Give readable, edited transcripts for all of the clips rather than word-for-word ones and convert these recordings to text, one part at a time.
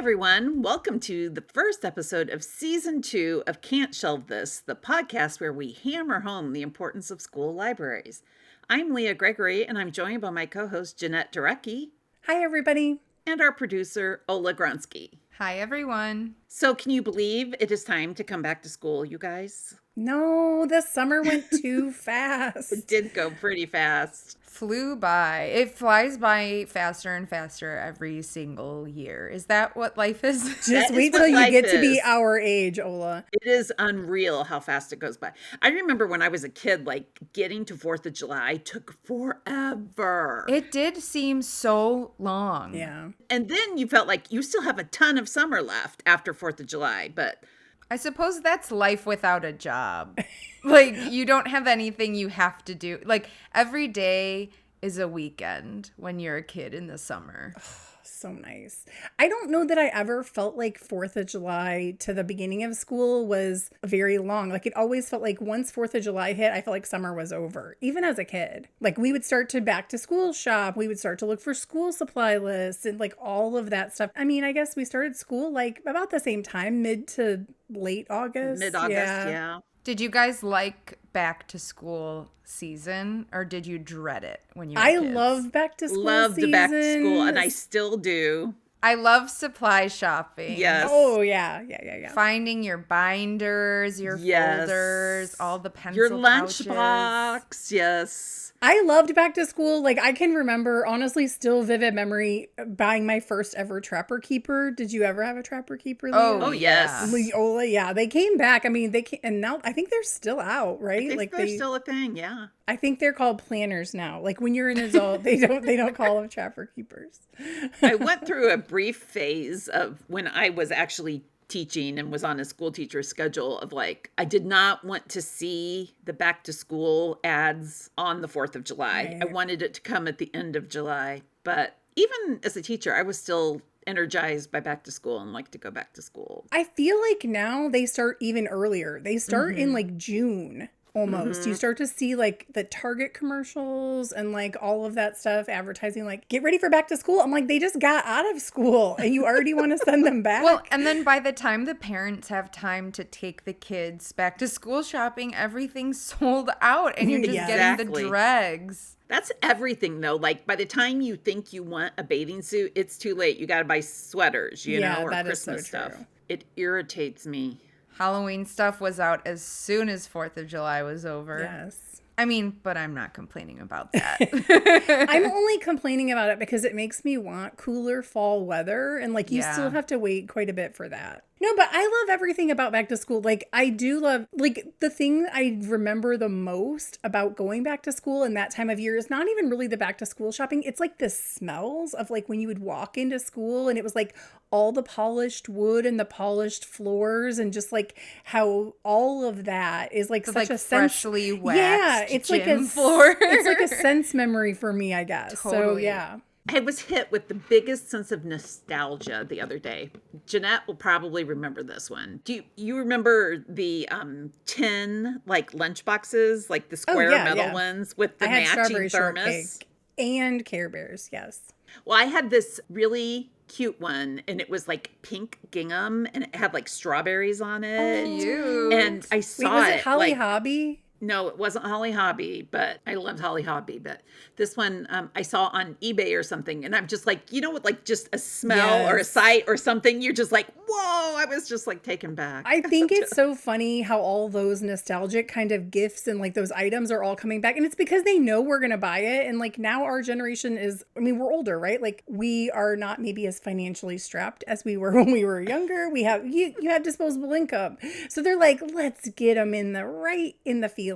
everyone. Welcome to the first episode of Season 2 of Can't Shelve This, the podcast where we hammer home the importance of school libraries. I'm Leah Gregory, and I'm joined by my co-host, Janette Durecki. Hi, everybody. And our producer, Ola Gronsky. Hi, everyone. So can you believe it is time to come back to school, you guys? No, the summer went too fast. It did go pretty fast. Flew by. It flies by faster and faster every single year. Is that what life is? Just wait till you get to be our age, Ola. It is unreal how fast it goes by. I remember when I was a kid, getting to 4th of July took forever. It did seem so long. Yeah. And then you felt like you still have a ton of summer left after 4th of July, but I suppose that's life without a job. You don't have anything you have to do. Every day is a weekend when you're a kid in the summer. So nice. I don't know that I ever felt like 4th of July to the beginning of school was very long. It always felt like once 4th of July hit, I felt like summer was over, even as a kid. We would start to back to school shop. We would start to look for school supply lists and all of that stuff. I mean, I guess we started school about the same time, mid to late August. Mid-August, yeah. Did you guys like back to school season, or did you dread it when you were I kids? love back to school Loved season. back to school, and I still do. I love supply shopping. Yes. Oh, yeah. Finding your binders, your folders, all the pencil your pouches. lunchbox, yes. I loved back to school. I can remember, honestly, still vivid memory, buying my first ever Trapper Keeper. Did you ever have a Trapper Keeper, Leah? Oh, yes. Leola, yeah. They came back. I mean, and now I think they're still out, right? I think they're still a thing, yeah. I think they're called planners now. When you're an adult, they don't call them Trapper Keepers. I went through a brief phase of when I was actually teaching and was on a school teacher schedule of I did not want to see the back to school ads on the 4th of July. Right. I wanted it to come at the end of July. But even as a teacher, I was still energized by back to school and like to go back to school. I feel like now they start even earlier. They start in June. Almost. You start to see the Target commercials and all of that stuff advertising get ready for back to school. I'm they just got out of school and you already want to send them back. Well, and then by the time the parents have time to take the kids back to school shopping, everything's sold out and you're just getting the dregs. That's everything though. By the time you think you want a bathing suit, it's too late. You got to buy sweaters, you know, or Christmas stuff. It irritates me. Halloween stuff was out as soon as 4th of July was over. Yes. I mean, but I'm not complaining about that. I'm only complaining about it because it makes me want cooler fall weather. And you still have to wait quite a bit for that. No, but I love everything about back to school. I do love, the thing I remember the most about going back to school in that time of year is not even really the back to school shopping. It's the smells of when you would walk into school and it was all the polished wood and the polished floors and just how all of that is such a freshly waxed it's gym floor. It's a sense memory for me, I guess. Totally. So yeah. I was hit with the biggest sense of nostalgia the other day. Jeanette will probably remember this one. Do you remember the tin lunch boxes, the square metal ones with the matching thermos and Care Bears? Yes. Well, I had this really cute one and it was pink gingham and it had strawberries on it. Oh, cute. And I saw was it Holly Hobby? No, it wasn't Holly Hobby, but I loved Holly Hobby. But this one I saw on eBay or something. And I'm just just a smell or a sight or something. You're just whoa, I was just taken back. I think it's so funny how all those nostalgic kind of gifts and those items are all coming back. And it's because they know we're going to buy it. And now our generation is, I mean, we're older, right? We are not maybe as financially strapped as we were when we were younger. We have, you have disposable income. So they're let's get them in the feelings.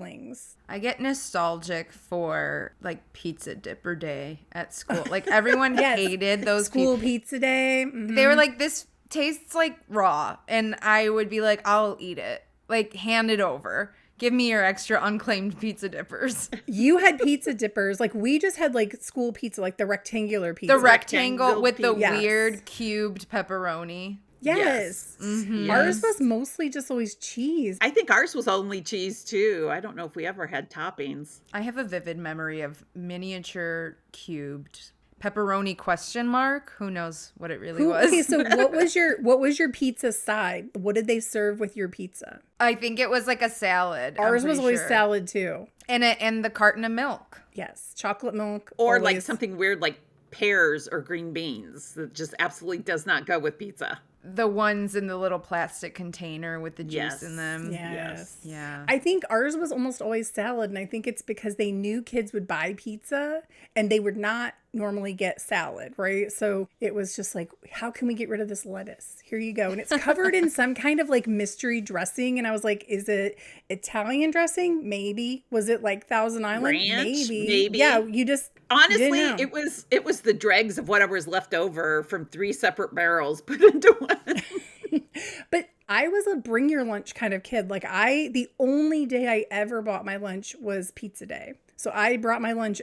I get nostalgic for pizza dipper day at school. Everyone hated those school pizza day. Mm-hmm. They were this tastes like raw, and I would be I'll eat it. Hand it over. Give me your extra unclaimed pizza dippers. You had pizza dippers. We just had school pizza, the rectangular pizza. The rectangle with the weird cubed pepperoni. Yes. Mm-hmm. Ours was mostly just always cheese. I think ours was only cheese too. I don't know if we ever had toppings. I have a vivid memory of miniature cubed pepperoni question mark. Who knows what it really was? Okay, so what was your pizza side? What did they serve with your pizza? I think it was like a salad. Ours was always salad too. And the carton of milk. Yes, chocolate milk. Or always. like something weird like pears or green beans that just absolutely does not go with pizza. The ones in the little plastic container with the juice in them. Yes. Yeah. I think ours was almost always salad, and I think it's because they knew kids would buy pizza and they would not normally get salad, right? So it was just like, how can we get rid of this lettuce? Here you go. And it's covered in some kind of like mystery dressing. And I was like, is it Italian dressing? Maybe. Was it like Thousand Island? Ranch? Maybe. Yeah, you just honestly, it was the dregs of whatever was left over from 3 separate barrels put into one. But I was a bring your lunch kind of kid. Like the only day I ever bought my lunch was pizza day. So I brought my lunch,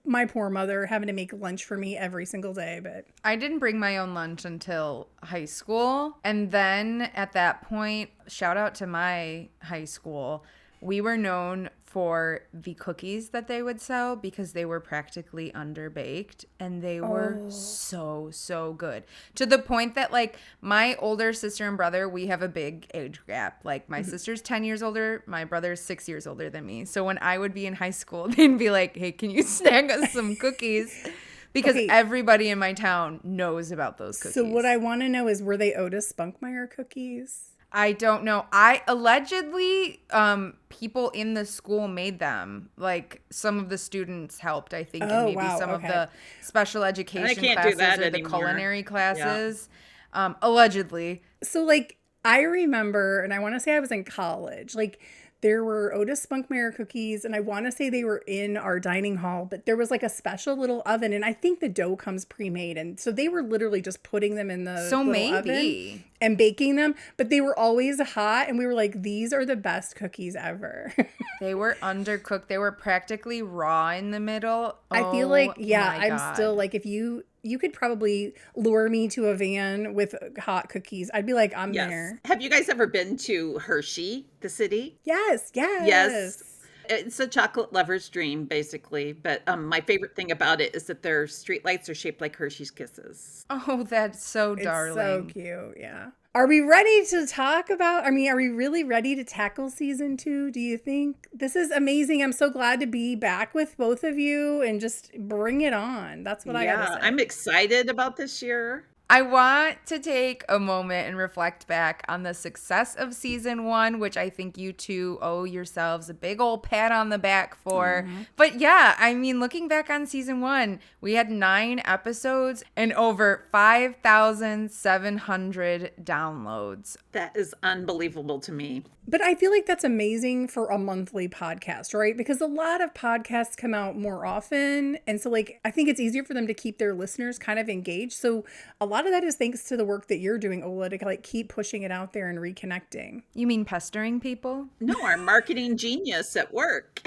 my poor mother having to make lunch for me every single day. But I didn't bring my own lunch until high school. And then at that point, shout out to my high school, we were known for the cookies that they would sell because they were practically underbaked and they were so good. To the point that like my older sister and brother, we have a big age gap. Like my sister's 10 years older, my brother's 6 years older than me. So when I would be in high school, they'd be like, hey, can you snag us some cookies? Because everybody in my town knows about those cookies. So what I want to know is, were they Otis Spunkmeyer cookies? I don't know. I allegedly, people in the school made them. Like some of the students helped, I think, and maybe some of the special education classes or the culinary classes. Yeah. Allegedly. So like I remember, and I want to say I was in college, like there were Otis Spunkmeyer cookies, and I want to say they were in our dining hall, but there was like a special little oven, and I think the dough comes pre-made, and so they were literally just putting them in the oven and baking them, but they were always hot, and we were like, these are the best cookies ever. They were undercooked. They were practically raw in the middle. I feel like, I'm still like, if you could probably lure me to a van with hot cookies, I'd be like, I'm there. Have you guys ever been to Hershey, the city? Yes. It's a chocolate lover's dream, basically. But my favorite thing about it is that their streetlights are shaped like Hershey's Kisses. Oh, that's so darling. It's so cute, yeah. Are we ready to talk about, are we really ready to tackle season 2, do you think? This is amazing. I'm so glad to be back with both of you and just bring it on. That's what I gotta say. I'm excited about this year. I want to take a moment and reflect back on the success of season 1, which I think you two owe yourselves a big old pat on the back for. Mm-hmm. But yeah, I mean, looking back on season 1, we had 9 episodes and over 5,700 downloads. That is unbelievable to me. But I feel like that's amazing for a monthly podcast, right? Because a lot of podcasts come out more often. And so like, I think it's easier for them to keep their listeners kind of engaged. So a lot of that is thanks to the work that you're doing, Ola, to like keep pushing it out there and reconnecting. You mean pestering people? No, our marketing genius at work.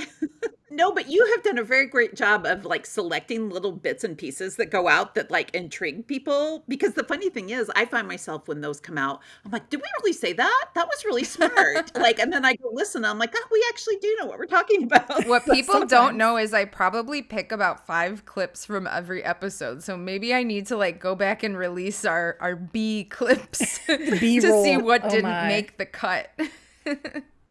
No, but you have done a very great job of like selecting little bits and pieces that go out that like intrigue people. Because the funny thing is, I find myself when those come out, I'm like, did we really say that? That was really smart. Like, and then I go listen, I'm like, oh, we actually do know what we're talking about. What people don't know is I probably pick about 5 clips from every episode. So maybe I need to like go back and release our B clips to see what didn't make the cut.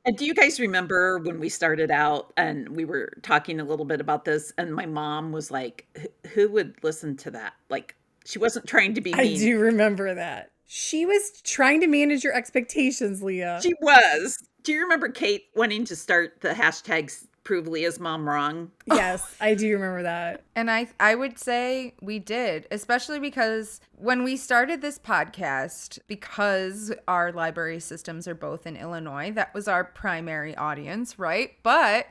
And do you guys remember when we started out and we were talking a little bit about this and my mom was like, who would listen to that? Like, she wasn't trying to be mean. I do remember that. She was trying to manage your expectations, Leah. She was. Do you remember Kate wanting to start the hashtags prove Leah's mom wrong? Yes, I do remember that. And I would say we did, especially because when we started this podcast, because our library systems are both in Illinois, that was our primary audience, right? But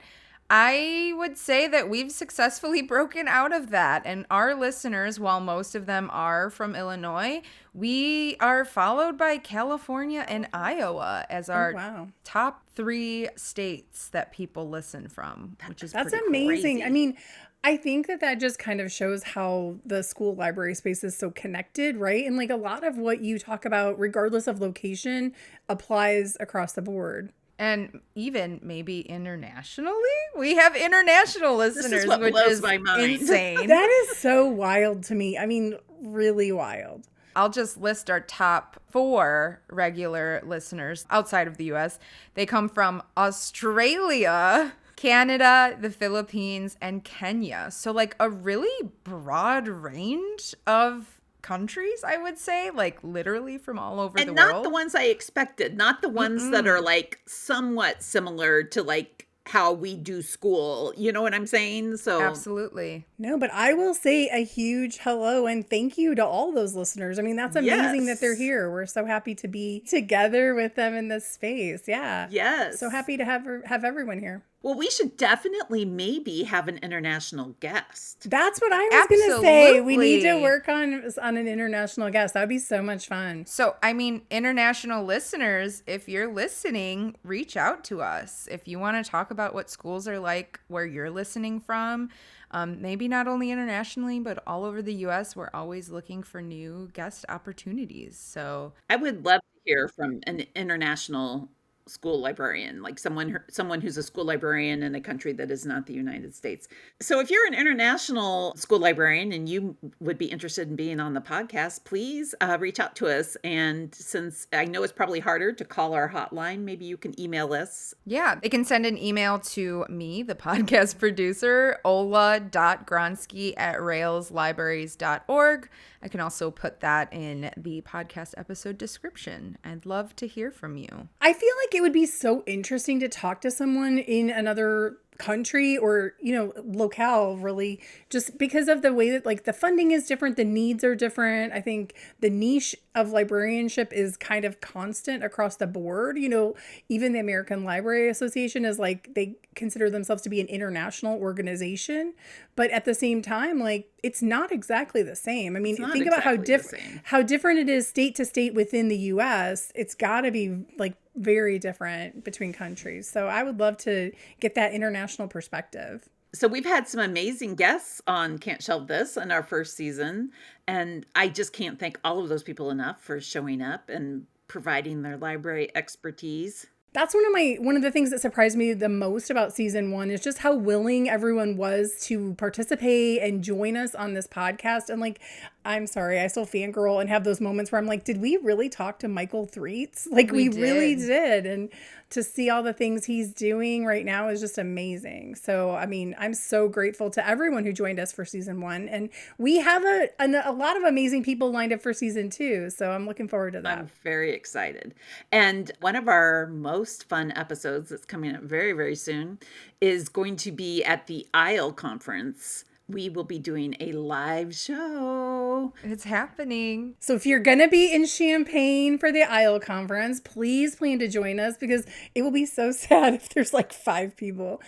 I would say that we've successfully broken out of that. And our listeners, while most of them are from Illinois, we are followed by California and Iowa as our top 3 states that people listen from, which is that's pretty amazing. Crazy. I mean, I think that just kind of shows how the school library space is so connected, right? And like a lot of what you talk about, regardless of location, applies across the board. And even maybe internationally? We have international listeners, This is what which blows is my mind. insane. That is so wild to me. I mean, really wild. I'll just list our top 4 regular listeners outside of the US. They come from Australia, Canada, the Philippines, and Kenya. So like a really broad range of countries, I would say, like literally from all over the world. And not the ones I expected, not the ones that are like somewhat similar to like how we do school. You know what I'm saying? So Absolutely. No, but I will say a huge hello and thank you to all those listeners. I mean, that's amazing that they're here. We're so happy to be together with them in this space. Yeah. Yes. So happy to have everyone here. Well, we should definitely maybe have an international guest. That's what I was going to say. We need to Absolutely. work on an international guest. That would be so much fun. So, I mean, international listeners, if you're listening, reach out to us. If you want to talk about what schools are like where you're listening from, maybe not only internationally, but all over the U.S., we're always looking for new guest opportunities. So I would love to hear from an international school librarian, like someone who's a school librarian in a country that is not the United States. So if you're an international school librarian and you would be interested in being on the podcast, please reach out to us. And since I know it's probably harder to call our hotline, maybe you can email us. yeah, they can send an email to me, the podcast producer, ola.gronsky@railslibraries.org. I can also put that in the podcast episode description. I'd love to hear from you. I feel like it would be so interesting to talk to someone in another country or, locale, really, just because of the way that like the funding is different, the needs are different. I think the niche of librarianship is kind of constant across the board. Even the American Library Association is like, they consider themselves to be an international organization, but at the same time, like it's not exactly the same. I mean, think about how different it is state to state within the US. It's got to be like very different between countries. So I would love to get that international perspective. So we've had some amazing guests on Can't Shelve This in our first season. And I just can't thank all of those people enough for showing up and providing their library expertise. That's one of the things that surprised me the most about season 1 is just how willing everyone was to participate and join us on this podcast. And like, I'm sorry, I still fangirl and have those moments where I'm like, did we really talk to Michael Threets? Like we really did. And to see all the things he's doing right now is just amazing. So, I mean, I'm so grateful to everyone who joined us for season 1. And we have a lot of amazing people lined up for season 2. So I'm looking forward to that. I'm very excited. And one of our most fun episodes that's coming up very, very soon is going to be at the ISLE conference. We will be doing a live show. It's happening. So if you're going to be in Champaign for the ISLE conference, please plan to join us because it will be so sad if there's like 5 people.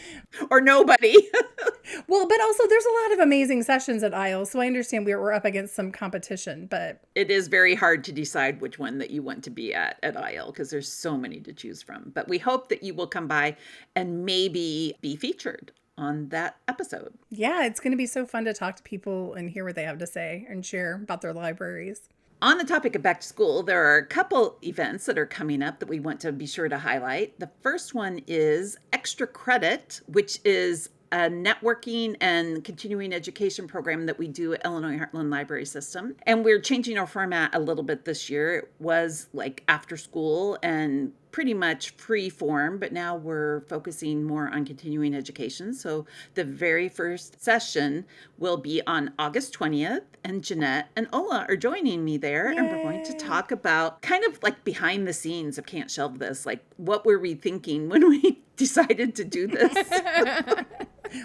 Or nobody. Well, but also there's a lot of amazing sessions at ISLE, so I understand we're up against some competition, but it is very hard to decide which one that you want to be at ISLE because there's so many to choose from. But we hope that you will come by and maybe be featured on that episode. Yeah, it's going to be so fun to talk to people and hear what they have to say and share about their libraries. On the topic of back to school, there are a couple events that are coming up that we want to be sure to highlight. The first one is Extra Credit, which is a networking and continuing education program that we do at Illinois Heartland Library System. And we're changing our format a little bit this year. It was like after school and pretty much free form, but now we're focusing more on continuing education. So the very first session will be on August 20th, and Janette and Ola are joining me there. Yay. And we're going to talk about kind of like behind the scenes of Can't Shelve This, like what were we thinking when we decided to do this?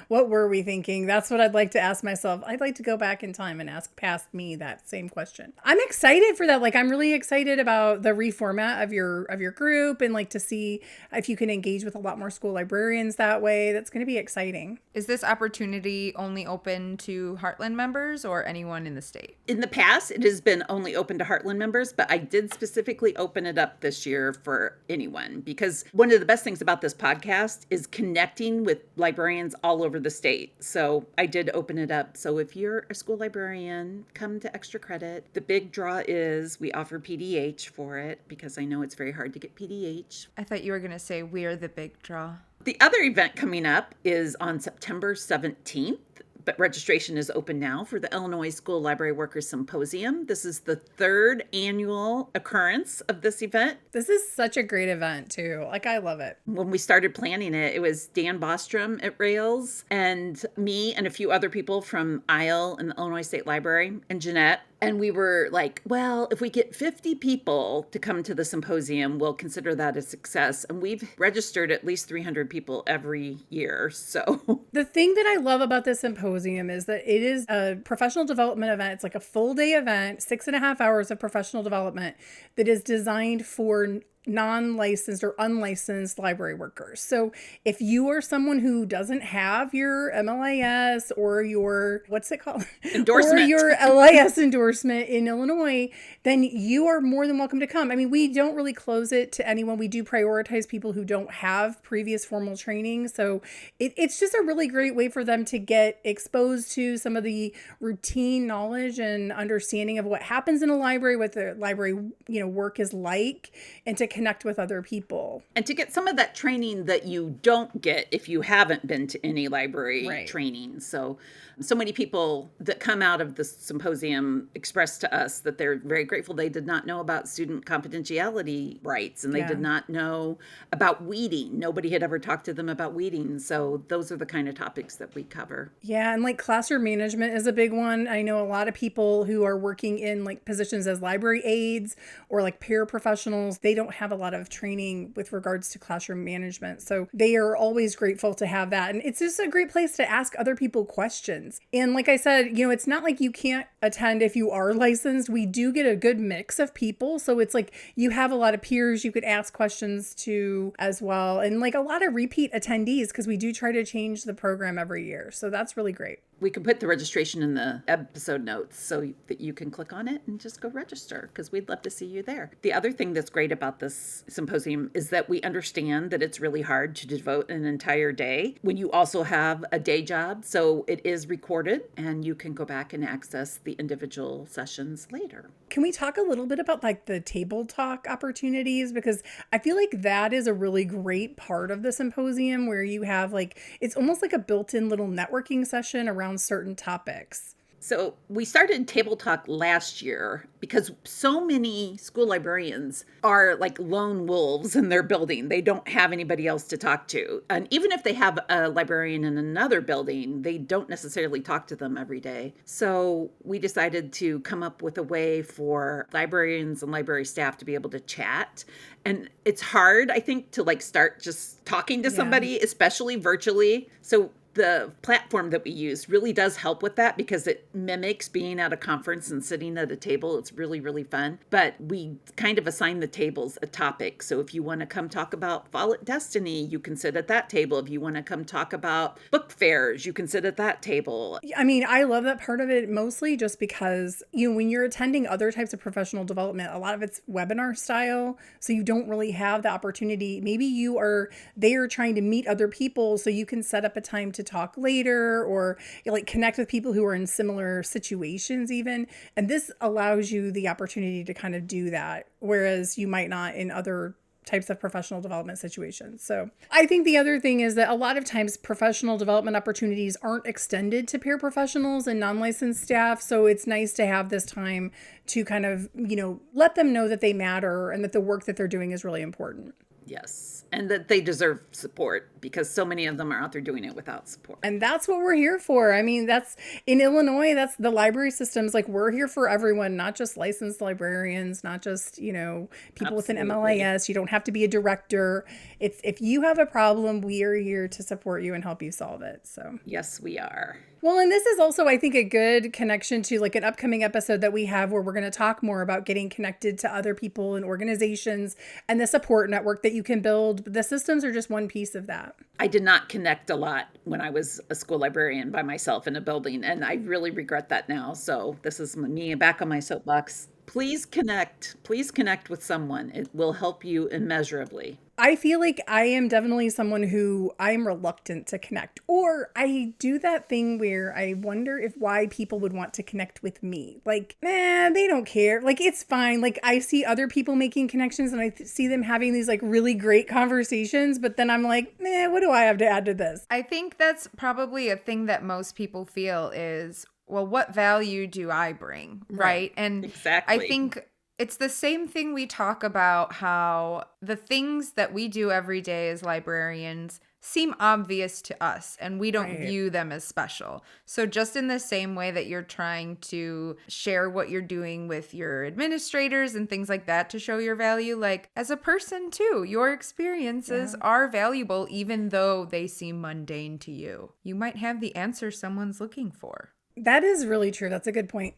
What were we thinking? That's what I'd like to ask myself. I'd like to go back in time and ask past me that same question. I'm excited for that. Like, I'm really excited about the reformat of your group and like to see if you can engage with a lot more school librarians that way. That's going to be exciting. Is this opportunity only open to Heartland members or anyone in the state? In the past, it has been only open to Heartland members, but I did specifically open it up this year for anyone because one of the best things about this podcast is connecting with librarians all all over the state. So I did open it up. So if you're a school librarian, come to Extra Credit. The big draw is we offer PDH for it because I know it's very hard to get PDH. I thought you were going to say we're the big draw. The other event coming up is on September 17th. But registration is open now for the Illinois School Library Workers Symposium. This is the 3rd annual occurrence of this event. This is such a great event, too. Like, I love it. When we started planning it, it was Dan Bostrom at Rails and me and a few other people from ISLE and the Illinois State Library and Janette. And we were like, well, if we get 50 people to come to the symposium, we'll consider that a success. And we've registered at least 300 people every year. So the thing that I love about this symposium is that it is a professional development event. It's like a full day event, 6.5 hours of professional development that is designed for non-licensed or unlicensed library workers. So if you are someone who doesn't have your MLIS or your, what's it called? Endorsement. Or your LIS endorsement in Illinois, then you are more than welcome to come. I mean, we don't really close it to anyone. We do prioritize people who don't have previous formal training. So it's just a really great way for them to get exposed to some of the routine knowledge and understanding of what happens in a library, what the library, work is like, and to connect with other people. And to get some of that training that you don't get if you haven't been to any library training. So many people that come out of the symposium express to us that they're very grateful. They did not know about student confidentiality rights, and they did not know about weeding. Nobody had ever talked to them about weeding. So those are the kind of topics that we cover. Yeah, and like classroom management is a big one. I know a lot of people who are working in like positions as library aides or like paraprofessionals, they don't have a lot of training with regards to classroom management. So they are always grateful to have that. And it's just a great place to ask other people questions. And like I said, it's not like you can't attend if you are licensed. We do get a good mix of people. So it's like you have a lot of peers you could ask questions to as well. And like a lot of repeat attendees because we do try to change the program every year. So that's really great. We can put the registration in the episode notes so that you can click on it and just go register because we'd love to see you there. The other thing that's great about this symposium is that we understand that it's really hard to devote an entire day when you also have a day job. So it is recorded and you can go back and access the individual sessions later. Can we talk a little bit about like the table talk opportunities? Because I feel like that is a really great part of the symposium where you have like, it's almost like a built-in little networking session around certain topics. So we started Table Talk last year because so many school librarians are like lone wolves in their building. They don't have anybody else to talk to. And even if they have a librarian in another building, they don't necessarily talk to them every day. So we decided to come up with a way for librarians and library staff to be able to chat. And it's hard, I think, to like start just talking to somebody, especially virtually. So the platform that we use really does help with that because it mimics being at a conference and sitting at a table. It's really, really fun. But we kind of assign the tables a topic. So if you want to come talk about Fall at Destiny, you can sit at that table. If you want to come talk about book fairs, you can sit at that table. I mean, I love that part of it mostly just because, when you're attending other types of professional development, a lot of it's webinar style. So you don't really have the opportunity. Maybe you are there trying to meet other people so you can set up a time to talk later or like connect with people who are in similar situations even. And this allows you the opportunity to kind of do that, whereas you might not in other types of professional development situations. So I think the other thing is that a lot of times professional development opportunities aren't extended to paraprofessionals and non-licensed staff. So it's nice to have this time to kind of, let them know that they matter and that the work that they're doing is really important. Yes. And that they deserve support because so many of them are out there doing it without support. And that's what we're here for. I mean, that's in Illinois, that's the library systems. Like we're here for everyone, not just licensed librarians, not just, people with an MLIS. You don't have to be a director. If you have a problem, we are here to support you and help you solve it. So yes, we are. Well, and this is also, I think, a good connection to like an upcoming episode that we have where we're going to talk more about getting connected to other people and organizations and the support network that you can build. The systems are just one piece of that. I did not connect a lot when I was a school librarian by myself in a building, and I really regret that now. So this is me back on my soapbox. Please connect with someone. It will help you immeasurably. I feel like I am definitely someone who I'm reluctant to connect, or I do that thing where I wonder if why people would want to connect with me. Like, they don't care. Like, it's fine. Like, I see other people making connections and I see them having these like really great conversations, but then I'm like, what do I have to add to this? I think that's probably a thing that most people feel is, well, what value do I bring? Right. And exactly. I think it's the same thing we talk about, how the things that we do every day as librarians seem obvious to us and we don't view them as special. So just in the same way that you're trying to share what you're doing with your administrators and things like that to show your value, like as a person too, your experiences are valuable even though they seem mundane to you. You might have the answer someone's looking for. That is really true. That's a good point.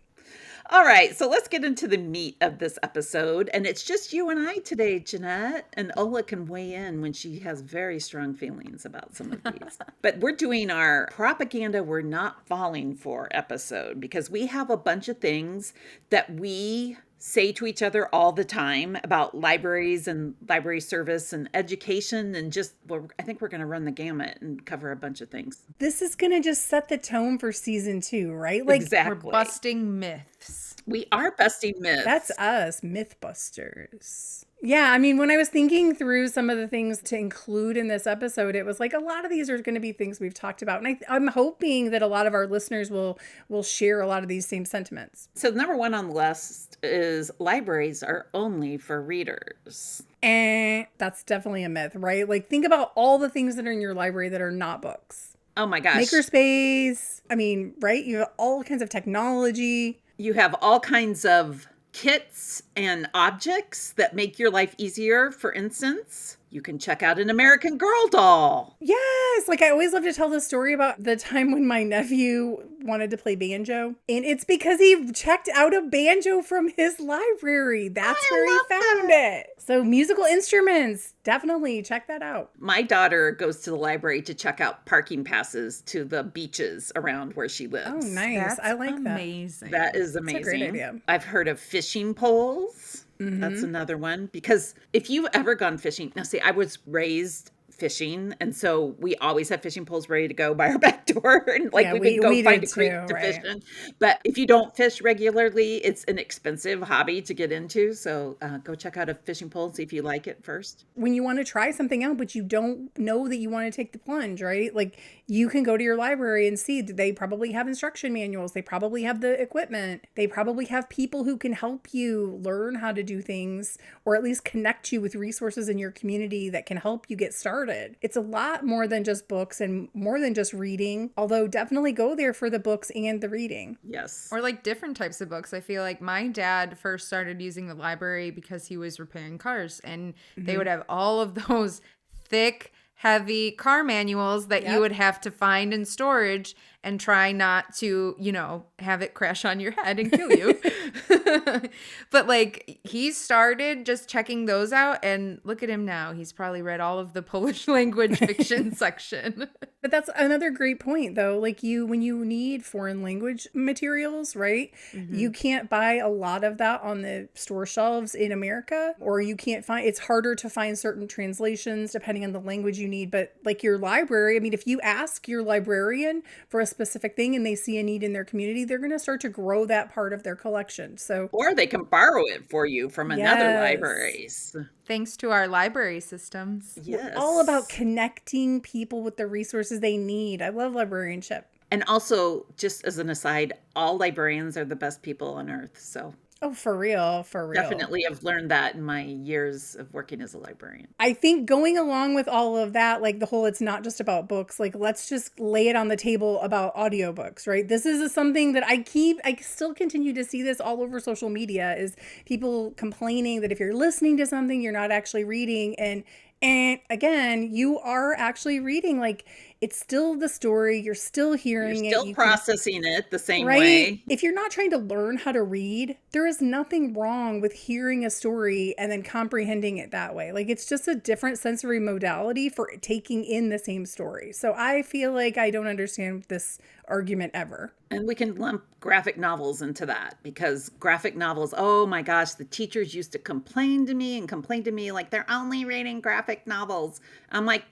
All right, so let's get into the meat of this episode. And it's just you and I today, Janette. And Ola can weigh in when she has very strong feelings about some of these. But we're doing our propaganda we're not falling for episode because we have a bunch of things that we say to each other all the time about libraries and library service and education and just, well, I think we're going to run the gamut and cover a bunch of things. This is going to just set the tone for season 2, right? Like, exactly. We're busting myths. We are busting myths. That's us, Mythbusters. Yeah, I mean, when I was thinking through some of the things to include in this episode, it was like a lot of these are going to be things we've talked about. And I'm hoping that a lot of our listeners will share a lot of these same sentiments. So number 1 on the list is libraries are only for readers. That's definitely a myth, right? Like, think about all the things that are in your library that are not books. Oh my gosh. Makerspace. I mean, right? You have all kinds of technology. You have all kinds of kits and objects that make your life easier. For instance, you can check out an American Girl doll. Yes. Like, I always love to tell the story about the time when my nephew wanted to play banjo. And it's because he checked out a banjo from his library. That's where he found it. So musical instruments, definitely check that out. My daughter goes to the library to check out parking passes to the beaches around where she lives. Oh, nice. That's I like amazing. That is amazing. That's a great idea. I've heard of fishing poles. Mm-hmm. That's another one. Because if you've ever gone fishing, now see, I was raised fishing, and so we always have fishing poles ready to go by our back door, and like we could go find a creek to fish in. But if you don't fish regularly, it's an expensive hobby to get into. So go check out a fishing pole and see if you like it first. When you want to try something out, but you don't know that you want to take the plunge, right? Like, you can go to your library and see, they probably have instruction manuals. They probably have the equipment. They probably have people who can help you learn how to do things, or at least connect you with resources in your community that can help you get started. It's a lot more than just books and more than just reading, although definitely go there for the books and the reading. Yes. Or like different types of books. I feel like my dad first started using the library because he was repairing cars, and they would have all of those thick, heavy car manuals that you would have to find in storage and try not to, have it crash on your head and kill you. But like, he started just checking those out, and look at him now. He's probably read all of the Polish language fiction section. But that's another great point, though. Like, when you need foreign language materials, right? Mm-hmm. You can't buy a lot of that on the store shelves in America, or you can't it's harder to find certain translations depending on the language you need. But like your library, I mean, if you ask your librarian for a specific thing and they see a need in their community, they're going to start to grow that part of their collection. So, or they can borrow it for you from another libraries. Thanks to our library systems. Yes. We're all about connecting people with the resources they need. I love librarianship. And also, just as an aside, all librarians are the best people on earth. So Oh, for real, for real. Definitely have learned that in my years of working as a librarian. I think going along with all of that, like the whole, it's not just about books, like let's just lay it on the table about audiobooks, right? This is something that I still continue to see this all over social media, is people complaining that if you're listening to something, you're not actually reading. And again, you are actually reading. Like, It's still the story. You're still hearing it. You're still processing it the same right? way. If you're not trying to learn how to read, there is nothing wrong with hearing a story and then comprehending it that way. Like, it's just a different sensory modality for taking in the same story. So I feel like I don't understand this argument ever. And we can lump graphic novels into that, because graphic novels, oh my gosh, the teachers used to complain to me like they're only reading graphic novels. I'm like,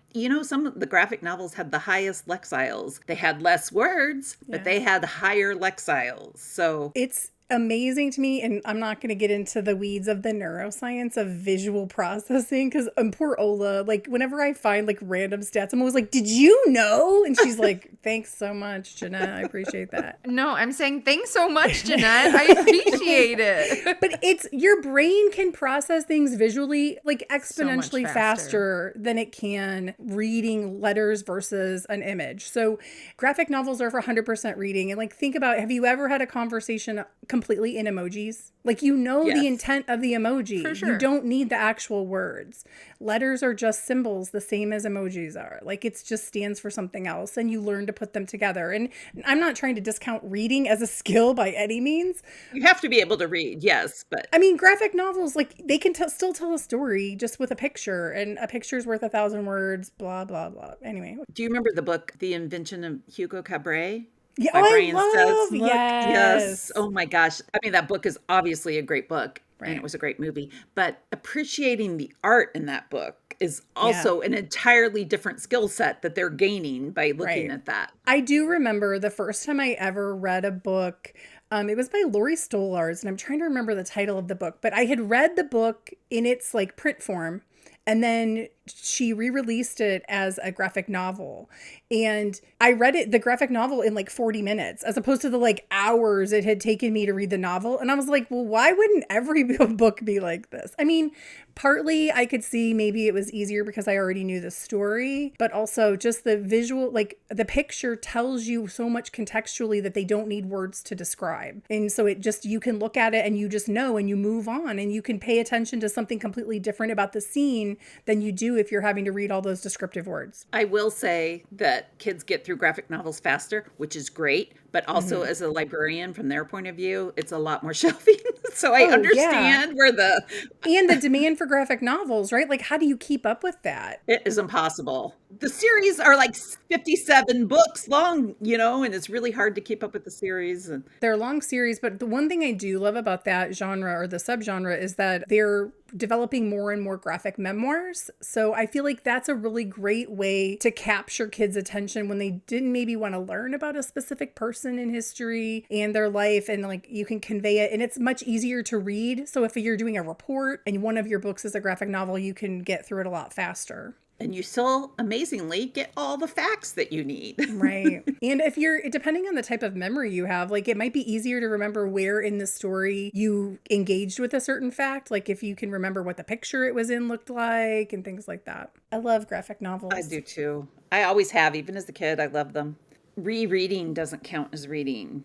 some of the graphic novels had the highest lexiles. They had less words, but they had higher lexiles. So it's amazing to me, and I'm not going to get into the weeds of the neuroscience of visual processing, because poor Ola, like whenever I find like random stats, I'm always like, did you know? And she's like, thanks so much, Janette, I appreciate that. No, I'm saying thanks so much, Janette. I appreciate it. But it's, your brain can process things visually like exponentially So much faster than it can reading letters versus an image. So graphic novels are for 100% reading. And like, think about, have you ever had a conversation completely in emojis? Like, the intent of the emoji. For sure. You don't need the actual words. Letters are just symbols, the same as emojis are. Like, it just stands for something else, and you learn to put them together. And I'm not trying to discount reading as a skill by any means. You have to be able to read, yes, but I mean, graphic novels, like, they can still tell a story just with a picture, and a picture's worth 1,000 words, blah, blah, blah. Anyway. do you remember the book, The Invention of Hugo Cabret? Yeah, By Brian Setz. yes. Oh my gosh. I mean, that book is obviously a great book, Right. and it was a great movie, but appreciating the art in that book is also an entirely different skill set that they're gaining by looking at that. I do remember the first time I ever read a book. It was by Laurie Stolarz, and I'm trying to remember the title of the book, but I had read the book in its like print form, and then she re-released it as a graphic novel. And I read the graphic novel in like 40 minutes, as opposed to the like hours it had taken me to read the novel. And I was like, well, why wouldn't every book be like this? I mean, partly I could see maybe it was easier because I already knew the story, but also just the visual, like the picture tells you so much contextually that they don't need words to describe. And so you can look at it and you just know, and you move on, and you can pay attention to something completely different about the scene than you do if you're having to read all those descriptive words. I will say that kids get through graphic novels faster, which is great, but also as a librarian, from their point of view, it's a lot more shelving. So I understand where and the demand for graphic novels, right? Like, how do you keep up with that? It is impossible. The series are like 57 books long, and it's really hard to keep up with the series. And they're long series, but the one thing I do love about that genre, or the subgenre, is that they're developing more and more graphic memoirs. So I feel like that's a really great way to capture kids' attention when they didn't maybe want to learn about a specific person in history and their life, and like you can convey it, and it's much easier to read. So if you're doing a report and one of your books is a graphic novel, you can get through it a lot faster. And you still amazingly get all the facts that you need. Right. And if depending on the type of memory you have, like it might be easier to remember where in the story you engaged with a certain fact. Like if you can remember what the picture it was in looked like and things like that. I love graphic novels. I do too. I always have, even as a kid. I love them. Rereading doesn't count as reading.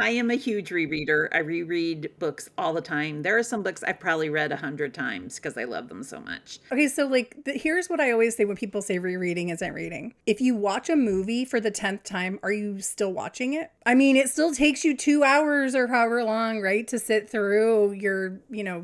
I am a huge rereader. I reread books all the time. There are some books I've probably read 100 times because I love them so much. Okay, so like here's what I always say when people say rereading isn't reading. If you watch a movie for the 10th time, are you still watching it? I mean, it still takes you 2 hours or however long, right, to sit through your,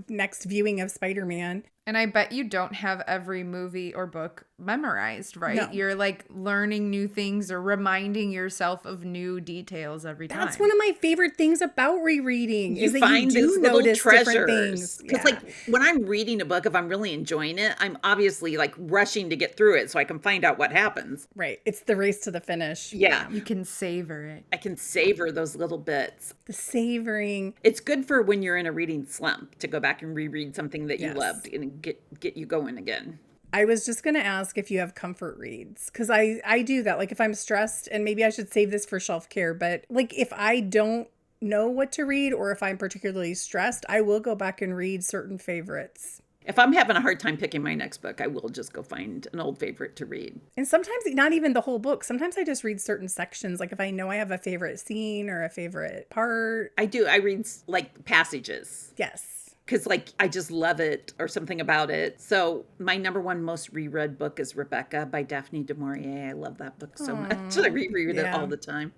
next viewing of Spider-Man. And I bet you don't have every movie or book memorized, right? No. You're like learning new things or reminding yourself of new details every time. That's one of my favorite things about rereading is that find you do these little notice treasures. different things. Because like when I'm reading a book, if I'm really enjoying it, I'm obviously like rushing to get through it so I can find out what happens. Right. It's the race to the finish. Yeah. You can savor it. I can savor those little bits. The savoring. It's good for when you're in a reading slump to go back and reread something that you Yes. loved and get you going again. I was just going to ask if you have comfort reads, because I do that. Like if I'm stressed, and maybe I should save this for shelf care, but like if I don't know what to read or if I'm particularly stressed, I will go back and read certain favorites. If I'm having a hard time picking my next book, I will just go find an old favorite to read. And sometimes not even the whole book. Sometimes I just read certain sections. Like if I know I have a favorite scene or a favorite part. I do. I read like passages. Yes. because like I just love it or something about it. So my number one most reread book is Rebecca by Daphne du Maurier. I love that book so much. I reread it all the time.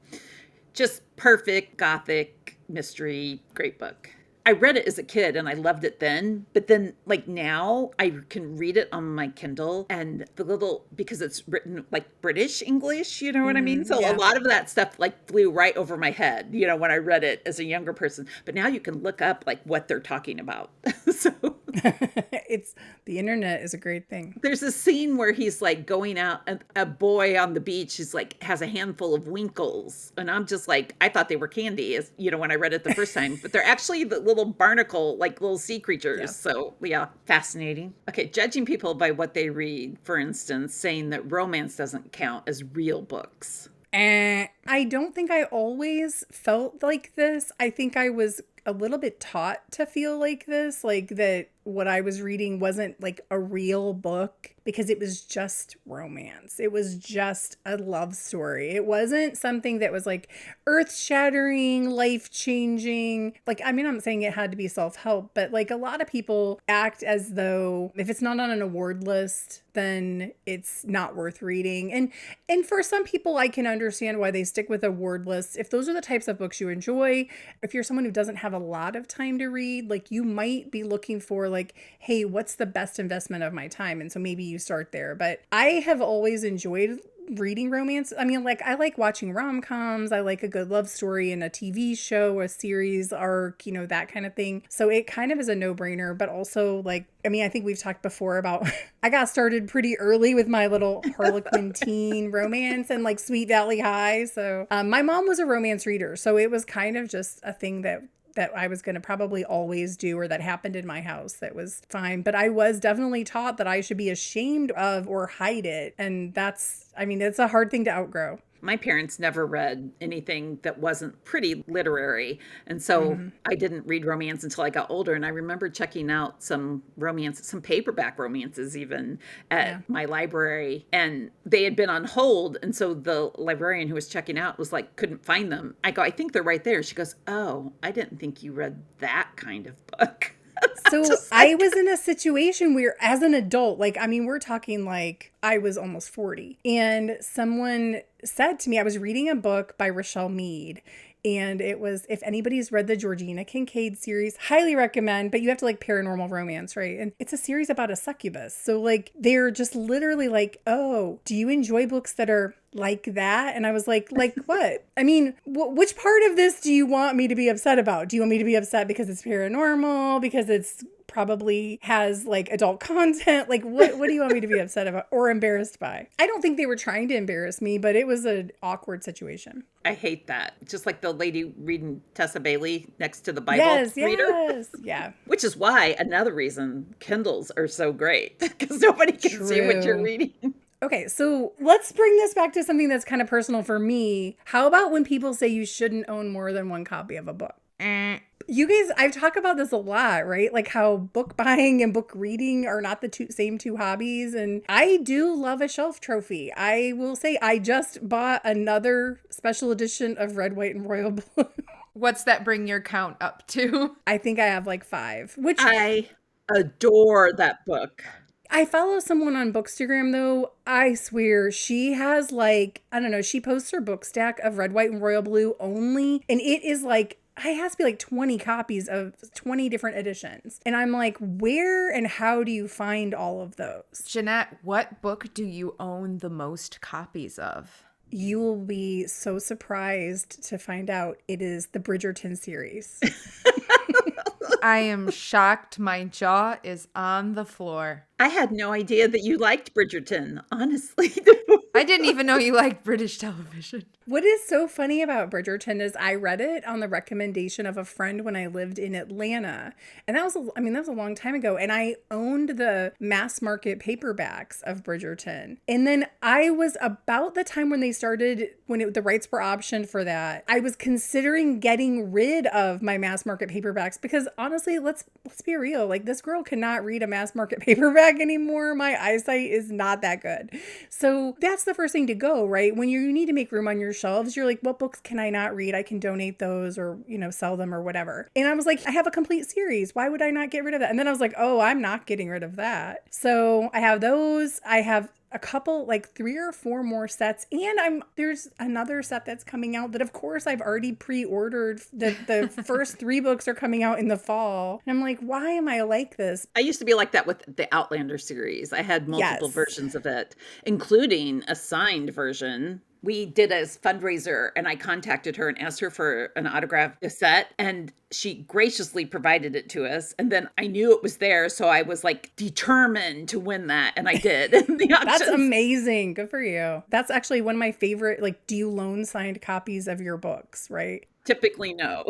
Just perfect gothic mystery, great book. I read it as a kid and I loved it then, but then like now I can read it on my Kindle and because it's written like British English, you know what I mean? So a lot of that stuff like flew right over my head, you know, when I read it as a younger person, but now you can look up like what they're talking about. So the internet is a great thing. There's a scene where he's like going out and a boy on the beach is like has a handful of winkles. And I'm just like, I thought they were candy, as you know, when I read it the first time, but they're actually the little barnacle, like little sea creatures. Yeah. So yeah, fascinating. Okay. Judging people by what they read, for instance, saying that romance doesn't count as real books. I don't think I always felt like this. I think I was a little bit taught to feel like this, like that what I was reading wasn't like a real book because it was just romance. It was just a love story. It wasn't something that was like earth-shattering, life-changing. Like, I mean, I'm saying it had to be self-help, but like a lot of people act as though if it's not on an award list, then it's not worth reading. And for some people, I can understand why they stick with award lists. If those are the types of books you enjoy, if you're someone who doesn't have a lot of time to read, like you might be looking for like, hey, what's the best investment of my time? And so maybe you start there. But I have always enjoyed reading romance. I mean, like I like watching rom-coms. I like a good love story in a TV show, a series arc, you know, that kind of thing. So it kind of is a no-brainer, but also like, I mean, I think we've talked before about, I got started pretty early with my little Harlequin teen romance and like Sweet Valley High. So my mom was a romance reader. So it was kind of just a thing that I was going to probably always do, or that happened in my house. That was fine. But I was definitely taught that I should be ashamed of or hide it. And that's, I mean, it's a hard thing to outgrow. My parents never read anything that wasn't pretty literary. And so I didn't read romance until I got older. And I remember checking out some paperback romances even at my library. And they had been on hold. And so the librarian who was checking out was like, couldn't find them. I go, I think they're right there. She goes, oh, I didn't think you read that kind of book. So I was in a situation where as an adult, like, I mean, we're talking like I was almost 40 and someone said to me, I was reading a book by Rochelle Mead. And it was, if anybody's read the Georgina Kincaid series, highly recommend, but you have to like paranormal romance, right? And it's a series about a succubus. So like, they're just literally like, oh, do you enjoy books that are like that? And I was like what? I mean, which part of this do you want me to be upset about? Do you want me to be upset because it's paranormal? Because it's probably has like adult content? Like what do you want me to be upset about or embarrassed by? I don't think they were trying to embarrass me, but it was an awkward situation. I hate that. Just like the lady reading Tessa Bailey next to the Bible reader. Yes, yeah. Which is why another reason Kindles are so great because nobody can see what you're reading. Okay, so let's bring this back to something that's kind of personal for me. How about when people say you shouldn't own more than one copy of a book? You guys, I've talked about this a lot, right? Like how book buying and book reading are not the same two hobbies. And I do love a shelf trophy. I will say I just bought another special edition of Red, White, and Royal Blue. What's that bring your count up to? I think I have like 5, which I adore that book. I follow someone on Bookstagram though. I swear she has like, I don't know, she posts her book stack of Red, White, and Royal Blue only. And it is like, it has to be like 20 copies of 20 different editions. And I'm like, where and how do you find all of those? Janette, what book do you own the most copies of? You will be so surprised to find out it is the Bridgerton series. I am shocked. My jaw is on the floor. I had no idea that you liked Bridgerton, honestly. I didn't even know you liked British television. What is so funny about Bridgerton is I read it on the recommendation of a friend when I lived in Atlanta. And that was a long time ago. And I owned the mass market paperbacks of Bridgerton. And then I was about the time when they started, the rights were optioned for that. I was considering getting rid of my mass market paperbacks because honestly, let's be real. Like this girl cannot read a mass market paperback anymore. My eyesight is not that good. So that's the first thing to go, right? When you need to make room on your shelves, you're like, what books can I not read? I can donate those or, sell them or whatever. And I was like, I have a complete series. Why would I not get rid of that? And then I was like, oh, I'm not getting rid of that. So I have those. I have a couple, like 3 or 4 more sets, and there's another set that's coming out that of course I've already pre-ordered. The first 3 books are coming out in the fall, and I'm like, why am I like this? I used to be like that with the Outlander series. I had multiple versions of it, including a signed version. We did a fundraiser, and I contacted her and asked her for an autograph set, and she graciously provided it to us. And then I knew it was there, so I was like determined to win that, and I did. That's amazing. Good for you. That's actually one of my favorite. Like, do you loan signed copies of your books, right? Typically, no.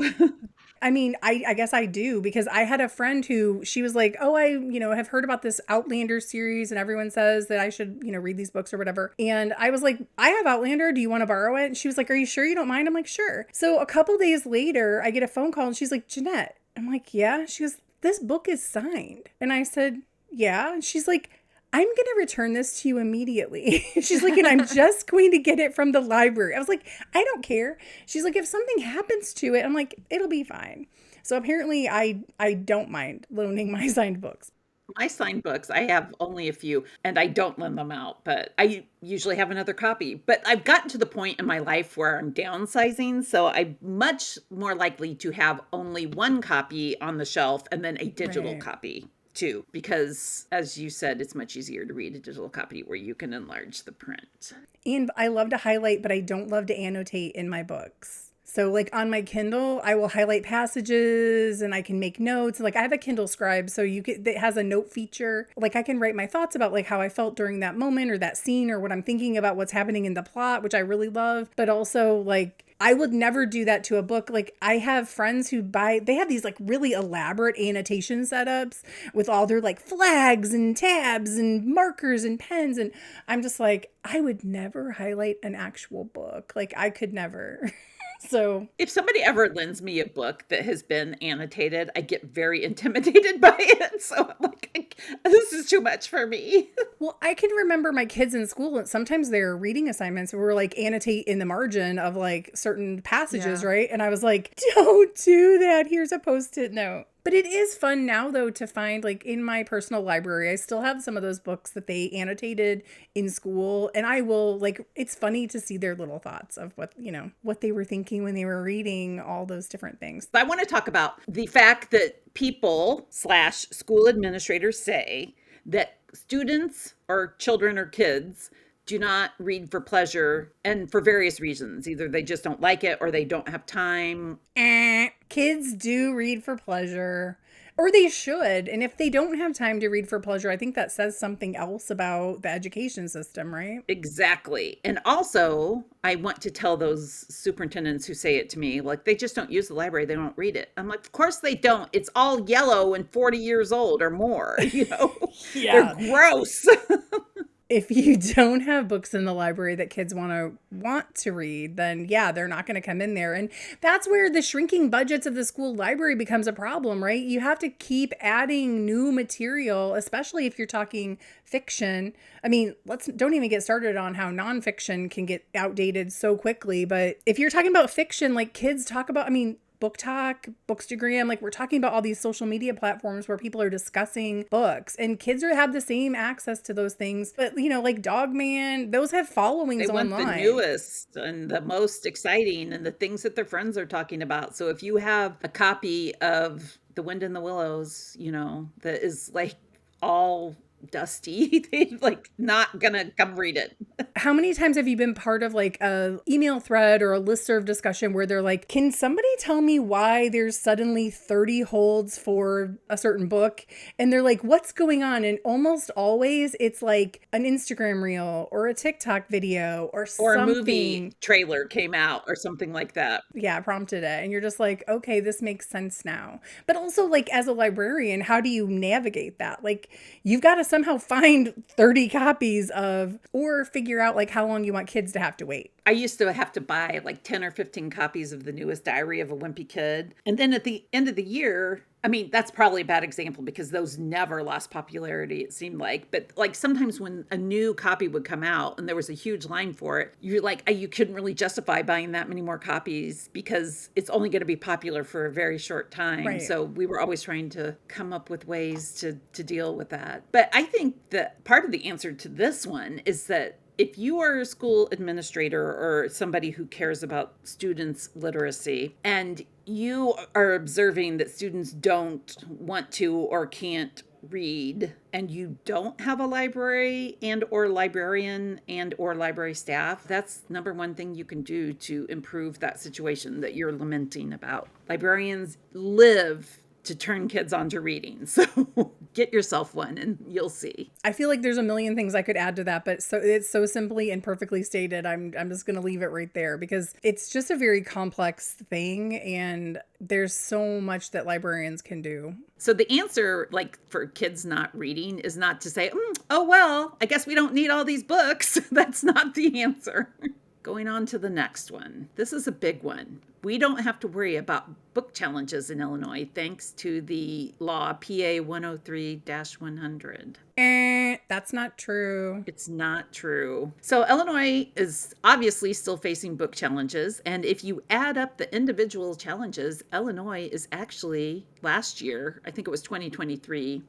I mean, I guess I do, because I had a friend who, she was like, oh, I, have heard about this Outlander series and everyone says that I should, read these books or whatever. And I was like, I have Outlander. Do you want to borrow it? And she was like, are you sure you don't mind? I'm like, sure. So a couple days later, I get a phone call and she's like, Janette. I'm like, yeah. She goes, this book is signed. And I said, yeah. And she's like, I'm going to return this to you immediately. She's like, and I'm just going to get it from the library. I was like, I don't care. She's like, if something happens to it, I'm like, it'll be fine. So apparently I don't mind loaning my signed books. My signed books, I have only a few, and I don't lend them out, but I usually have another copy. But I've gotten to the point in my life where I'm downsizing, so I'm much more likely to have only one copy on the shelf and then a digital copy too, because as you said, it's much easier to read a digital copy where you can enlarge the print. And I love to highlight, but I don't love to annotate in my books. So like on my Kindle, I will highlight passages and I can make notes. Like I have a Kindle Scribe, so it has a note feature. Like I can write my thoughts about like how I felt during that moment or that scene or what I'm thinking about what's happening in the plot, which I really love. But also like I would never do that to a book. Like I have friends who they have these like really elaborate annotation setups with all their like flags and tabs and markers and pens. And I'm just like, I would never highlight an actual book. Like I could never. So if somebody ever lends me a book that has been annotated, I get very intimidated by it. So I'm like, this is too much for me. Well, I can remember my kids in school, and sometimes their reading assignments were like annotate in the margin of like certain passages, right? And I was like, don't do that. Here's a Post-it note. But it is fun now, though, to find like in my personal library, I still have some of those books that they annotated in school. And I will like, it's funny to see their little thoughts of what they were thinking when they were reading all those different things. I want to talk about the fact that people/school administrators say that students or children or kids do not read for pleasure and for various reasons. Either they just don't like it or they don't have time. Kids do read for pleasure, or they should. And if they don't have time to read for pleasure, I think that says something else about the education system, right? Exactly. And also, I want to tell those superintendents who say it to me, like, they just don't use the library. They don't read it. I'm like, of course they don't. It's all yellow and 40 years old or more, Yeah. They're gross. If you don't have books in the library that kids want to read, then yeah, they're not going to come in there. And that's where the shrinking budgets of the school library becomes a problem, right? You have to keep adding new material, especially if you're talking fiction. I mean, don't even get started on how nonfiction can get outdated so quickly. But if you're talking about fiction, like kids talk about, Book Talk, Bookstagram, like we're talking about all these social media platforms where people are discussing books, and kids have the same access to those things. But like Dog Man, those have followings online. They want the newest and the most exciting and the things that their friends are talking about. So if you have a copy of The Wind in the Willows, that is like all dusty, they like not gonna come read it. How many times have you been part of like a email thread or a listserv discussion where they're like, can somebody tell me why there's suddenly 30 holds for a certain book? And they're like, what's going on? And almost always it's like an Instagram reel or a TikTok video or something. A movie trailer came out or something like that. Yeah, prompted it. And you're just like, okay, this makes sense now. But also like as a librarian, how do you navigate that? Like you've got to somehow find 30 copies of, or figure out like how long you want kids to have to wait. I used to have to buy like 10 or 15 copies of the newest Diary of a Wimpy Kid. And then at the end of the year, I mean, that's probably a bad example because those never lost popularity, it seemed like. But like sometimes when a new copy would come out and there was a huge line for it, you're like, you couldn't really justify buying that many more copies because it's only going to be popular for a very short time. Right. So we were always trying to come up with ways to deal with that. But I think that part of the answer to this one is that if you are a school administrator or somebody who cares about students' literacy and you are observing that students don't want to or can't read and you don't have a library and or librarian and or library staff, that's number one thing you can do to improve that situation that you're lamenting about. Librarians live to turn kids on to reading. So get yourself one and you'll see. I feel like there's a million things I could add to that, but so it's so simply and perfectly stated. I'm just going to leave it right there because it's just a very complex thing and there's so much that librarians can do. So the answer, like for kids not reading, is not to say, oh, well, I guess we don't need all these books. That's not the answer. Going on to the next one. This is a big one. We don't have to worry about book challenges in Illinois thanks to the law PA 103-100. That's not true. It's not true. So Illinois is obviously still facing book challenges. And if you add up the individual challenges, Illinois is actually last year, I think it was 2023.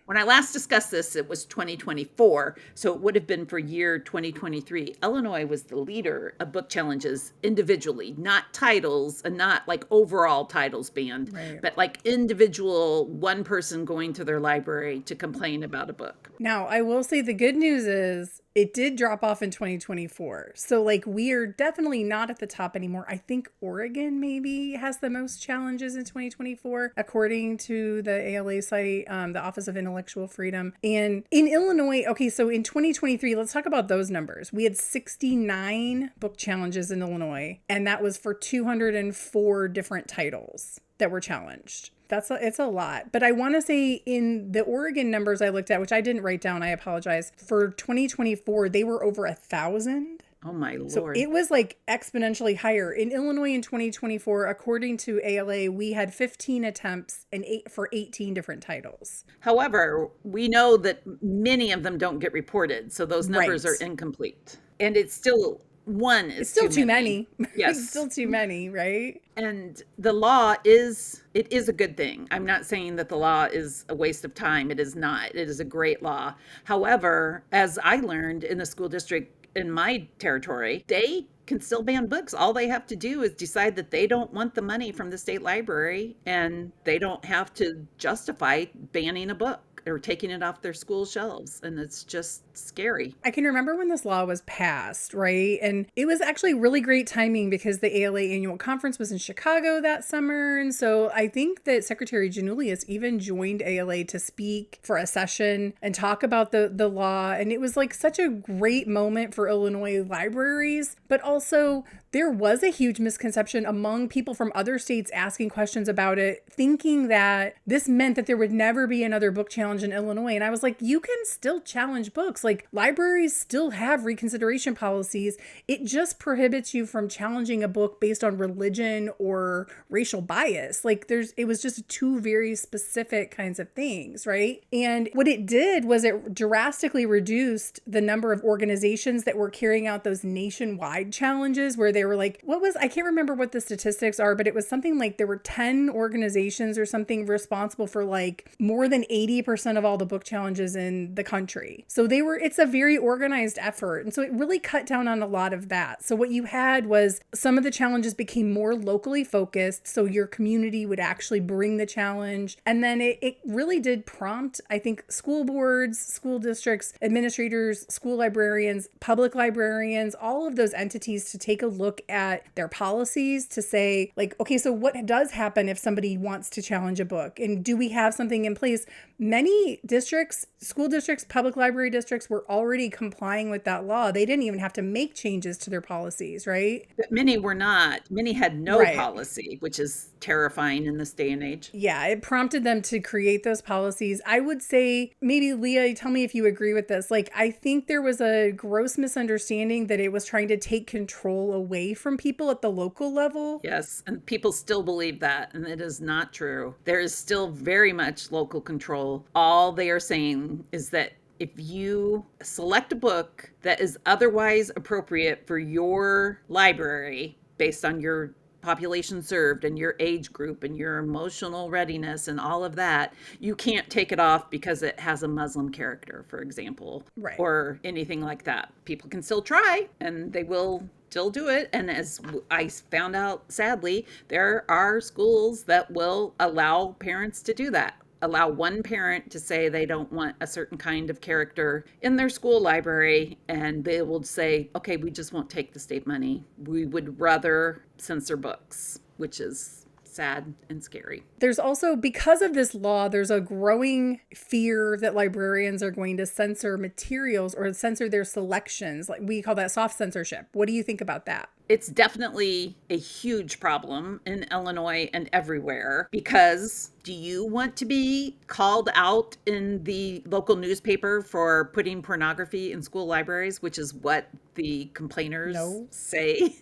When I last discussed this, it was 2024. So it would have been for year 2023. Illinois was the leader of book challenges individually, not titles and not like overall titles banned, Right. but like individual one person going to their library to complain about a book. Now, I will say the good news is it did drop off in 2024. So like we are definitely not at the top anymore. I think Oregon maybe has the most challenges in 2024, according to the ALA site, the Office of Intellectual Freedom. And in Illinois, okay, so in 2023, let's talk about those numbers. We had 69 book challenges in Illinois, and that was for 204 different titles that were challenged. It's a lot. But I want to say in the Oregon numbers I looked at, which I didn't write down, I apologize, for 2024, they were over 1,000. Oh my Lord. So it was like exponentially higher. In Illinois in 2024, according to ALA, we had 15 attempts and for 18 different titles. However, we know that many of them don't get reported. So those numbers Right. are incomplete. And it's still one is It's still too many. Yes. It's still too many, right? And the law is a good thing. I'm not saying that the law is a waste of time. It is not. It is a great law. However, as I learned in the school district in my territory, they can still ban books. All they have to do is decide that they don't want the money from the state library and they don't have to justify banning a book or taking it off their school shelves. And it's just scary. I can remember when this law was passed, right? And it was actually really great timing because the ALA annual conference was in Chicago that summer. And so I think that Secretary Janulius even joined ALA to speak for a session and talk about the law. And it was like such a great moment for Illinois libraries, but also there was a huge misconception among people from other states asking questions about it, thinking that this meant that there would never be another book challenge in Illinois. And I was like, you can still challenge books. Like libraries still have reconsideration policies. It just prohibits you from challenging a book based on religion or racial bias. Like it was just two very specific kinds of things, right? And what it did was it drastically reduced the number of organizations that were carrying out those nationwide challenges where they were like, I can't remember what the statistics are, but it was something like there were 10 organizations or something responsible for like more than 80% of all the book challenges in the country. So it's a very organized effort. And so it really cut down on a lot of that. So what you had was some of the challenges became more locally focused. So your community would actually bring the challenge. And then it really did prompt, I think, school boards, school districts, administrators, school librarians, public librarians, all of those entities to take a look at their policies to say like, okay, so what does happen if somebody wants to challenge a book? And do we have something in place? Many many districts, school districts, public library districts were already complying with that law. They didn't even have to make changes to their policies, right? But many were not. Many had no Right. policy, which is terrifying in this day and age. Yeah, it prompted them to create those policies. I would say, maybe Leah, tell me if you agree with this. Like, I think there was a gross misunderstanding that it was trying to take control away from people at the local level. Yes, and people still believe that, and it is not true. There is still very much local control. All they are saying is that if you select a book that is otherwise appropriate for your library based on your population served and your age group and your emotional readiness and all of that, you can't take it off because it has a Muslim character, for example, Right. or anything like that. People can still try and they will still do it. And as I found out, sadly, there are schools that will allow parents to do that. Allow one parent to say they don't want a certain kind of character in their school library, and they will say, okay, we just won't take the state money. We would rather censor books, which is sad and scary. There's also, because of this law, there's a growing fear that librarians are going to censor materials or censor their selections. Like, we call that soft censorship. What do you think about that? It's definitely a huge problem in Illinois and everywhere, because do you want to be called out in the local newspaper for putting pornography in school libraries, which is what the complainers say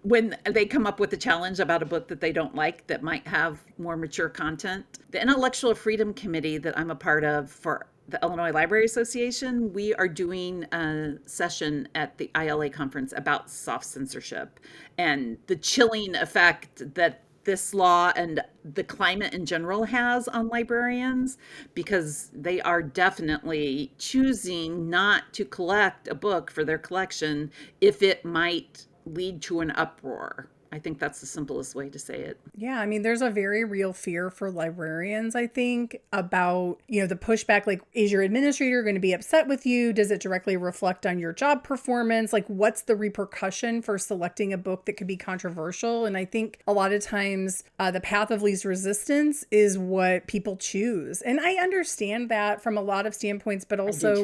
when they come up with a challenge about a book that they don't like that might have more mature content? The Intellectual Freedom Committee that I'm a part of for the Illinois Library Association, we are doing a session at the ILA conference about soft censorship and the chilling effect that this law and the climate in general has on librarians, because they are definitely choosing not to collect a book for their collection if it might lead to an uproar. I think that's the simplest way to say it. Yeah, I mean, there's a very real fear for librarians, I think, about, the pushback. Like, is your administrator going to be upset with you? Does it directly reflect on your job performance? Like, what's the repercussion for selecting a book that could be controversial? And I think a lot of times the path of least resistance is what people choose. And I understand that from a lot of standpoints, but also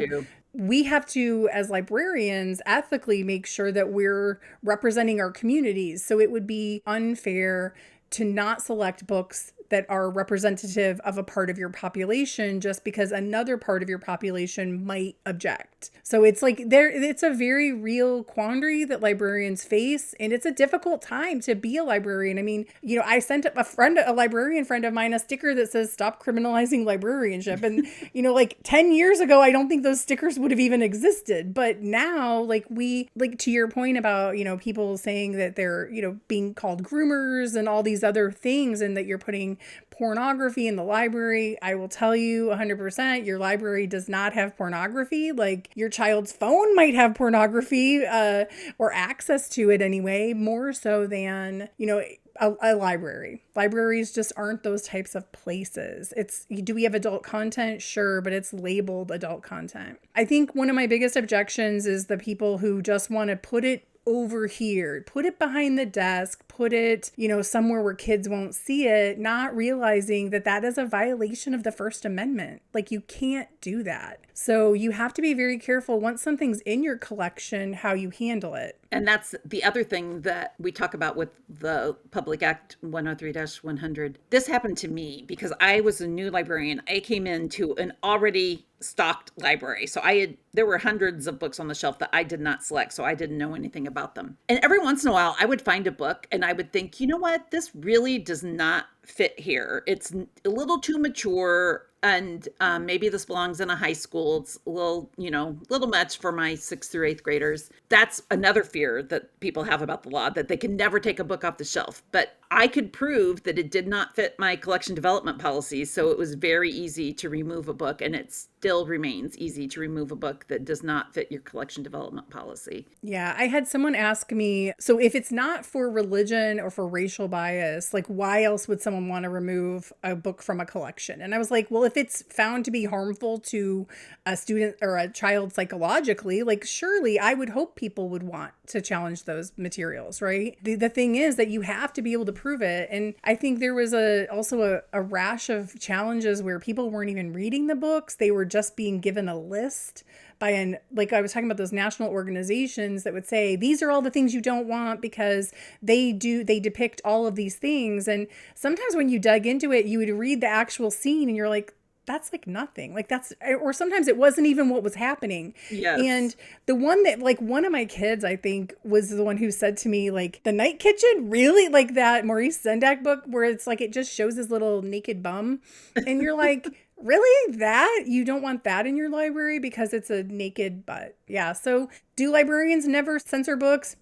we have to, as librarians, ethically make sure that we're representing our communities. So it would be unfair to not select books that are representative of a part of your population just because another part of your population might object. So it's like it's a very real quandary that librarians face, and it's a difficult time to be a librarian. I mean, I sent a librarian friend of mine a sticker that says "Stop criminalizing librarianship," and like 10 years ago, I don't think those stickers would have even existed. But now, to your point about people saying that they're being called groomers and all these other things, and that you're putting pornography in the library, I will tell you 100%, your library does not have pornography. Like, your child's phone might have pornography or access to it anyway, more so than, a library. Libraries just aren't those types of places. Do we have adult content? Sure, but it's labeled adult content. I think one of my biggest objections is the people who just want to put it over here, put it behind the desk, put it, somewhere where kids won't see it, not realizing that that is a violation of the First Amendment. Like, you can't do that. So you have to be very careful once something's in your collection, how you handle it. And that's the other thing that we talk about with the Public Act 103-100. This happened to me because I was a new librarian. I came into an already stocked library. So there were hundreds of books on the shelf that I did not select. So I didn't know anything about them. And every once in a while I would find a book and I would think, you know what, this really does not fit here. It's a little too mature. And maybe this belongs in a high school. It's a little much for my 6th through 8th graders. That's another fear that people have about the law, that they can never take a book off the shelf. But I could prove that it did not fit my collection development policy. So it was very easy to remove a book, and it still remains easy to remove a book that does not fit your collection development policy. Yeah, I had someone ask me, so if it's not for religion or for racial bias, like, why else would someone someone want to remove a book from a collection. And I was like, well, if it's found to be harmful to a student or a child psychologically, like surely I would hope people would want to challenge those materials, right? The thing is that you have to be able to prove it. And I think there was also a rash of challenges where people weren't even reading the books. They were just being given a list by like I was talking about those national organizations that would say, these are all the things you don't want because they depict all of these things. And sometimes when you dug into it, you would read the actual scene and you're like, that's like nothing. Like or sometimes it wasn't even what was happening. Yes. And the one that like one of my kids, I think, was the one who said to me, like, The Night Kitchen, really? Like that Maurice Sendak book where it's like, it just shows his little naked bum. And you're like, really? That? You don't want that in your library because it's a naked butt. Yeah. So do librarians never censor books?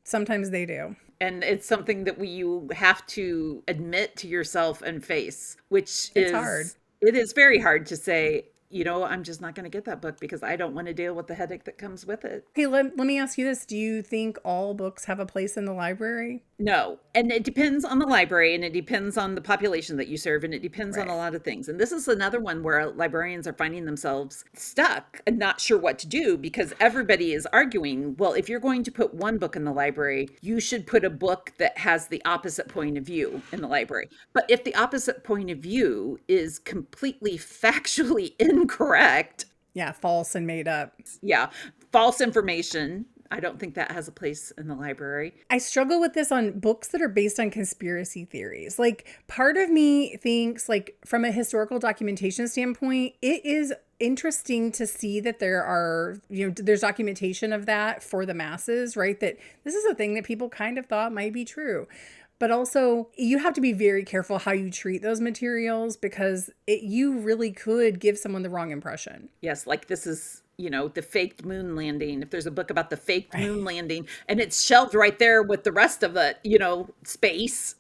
Sometimes they do. And it's something that you have to admit to yourself and face, which is hard. It is very hard to say, I'm just not going to get that book because I don't want to deal with the headache that comes with it. Hey, let me ask you this. Do you think all books have a place in the library? No. And it depends on the library, and it depends on the population that you serve, and it depends on a lot of things. And this is another one where librarians are finding themselves stuck and not sure what to do because everybody is arguing, well, if you're going to put one book in the library, you should put a book that has the opposite point of view in the library. But if the opposite point of view is completely factually incorrect. Yeah, false and made up. Yeah, false information. I don't think that has a place in the library. I struggle with this on books that are based on conspiracy theories. Like, part of me thinks, like, from a historical documentation standpoint, it is interesting to see that there's documentation of that for the masses, right? That this is a thing that people kind of thought might be true. But also, you have to be very careful how you treat those materials because you really could give someone the wrong impression. Yes, like this is, the faked moon landing. If there's a book about the faked moon landing and it's shelved right there with the rest of the, space.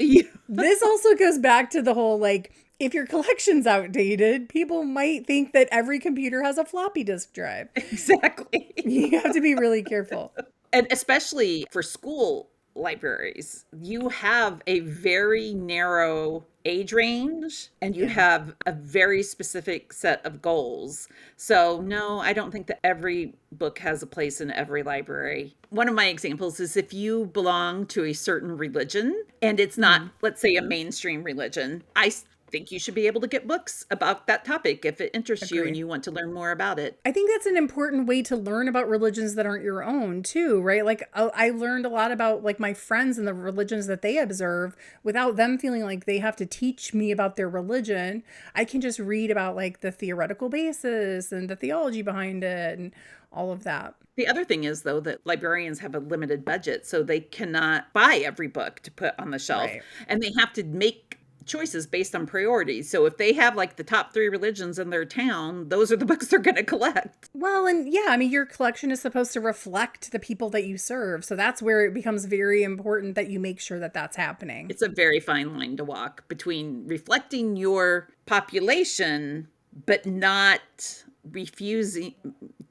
This also goes back to the whole, like, if your collection's outdated, people might think that every computer has a floppy disk drive. Exactly. You have to be really careful. And especially for school libraries, you have a very narrow age range and you have a very specific set of goals. So no, I don't think that every book has a place in every library. One of my examples is if you belong to a certain religion and it's not, let's say, a mainstream religion, I think you should be able to get books about that topic if it interests you and you want to learn more about it. I think that's an important way to learn about religions that aren't your own too, right? Like I learned a lot about like my friends and the religions that they observe without them feeling like they have to teach me about their religion. I can just read about like the theoretical basis and the theology behind it and all of that. The other thing is, though, that librarians have a limited budget, so they cannot buy every book to put on the shelf. Right. And they have to make choices based on priorities. So if they have like the top 3 religions in their town, those are the books they're going to collect. Well, and yeah, I mean, your collection is supposed to reflect the people that you serve. So that's where it becomes very important that you make sure that that's happening. It's a very fine line to walk between reflecting your population, but not refusing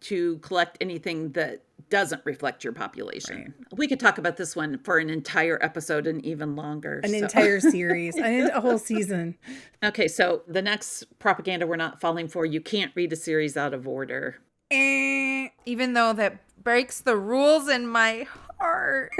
to collect anything that doesn't reflect your population. Right. We could talk about this one for an entire episode and even longer. Entire series, a whole season. Okay, so the next propaganda we're not falling for, you can't read a series out of order. Even though that breaks the rules in my heart.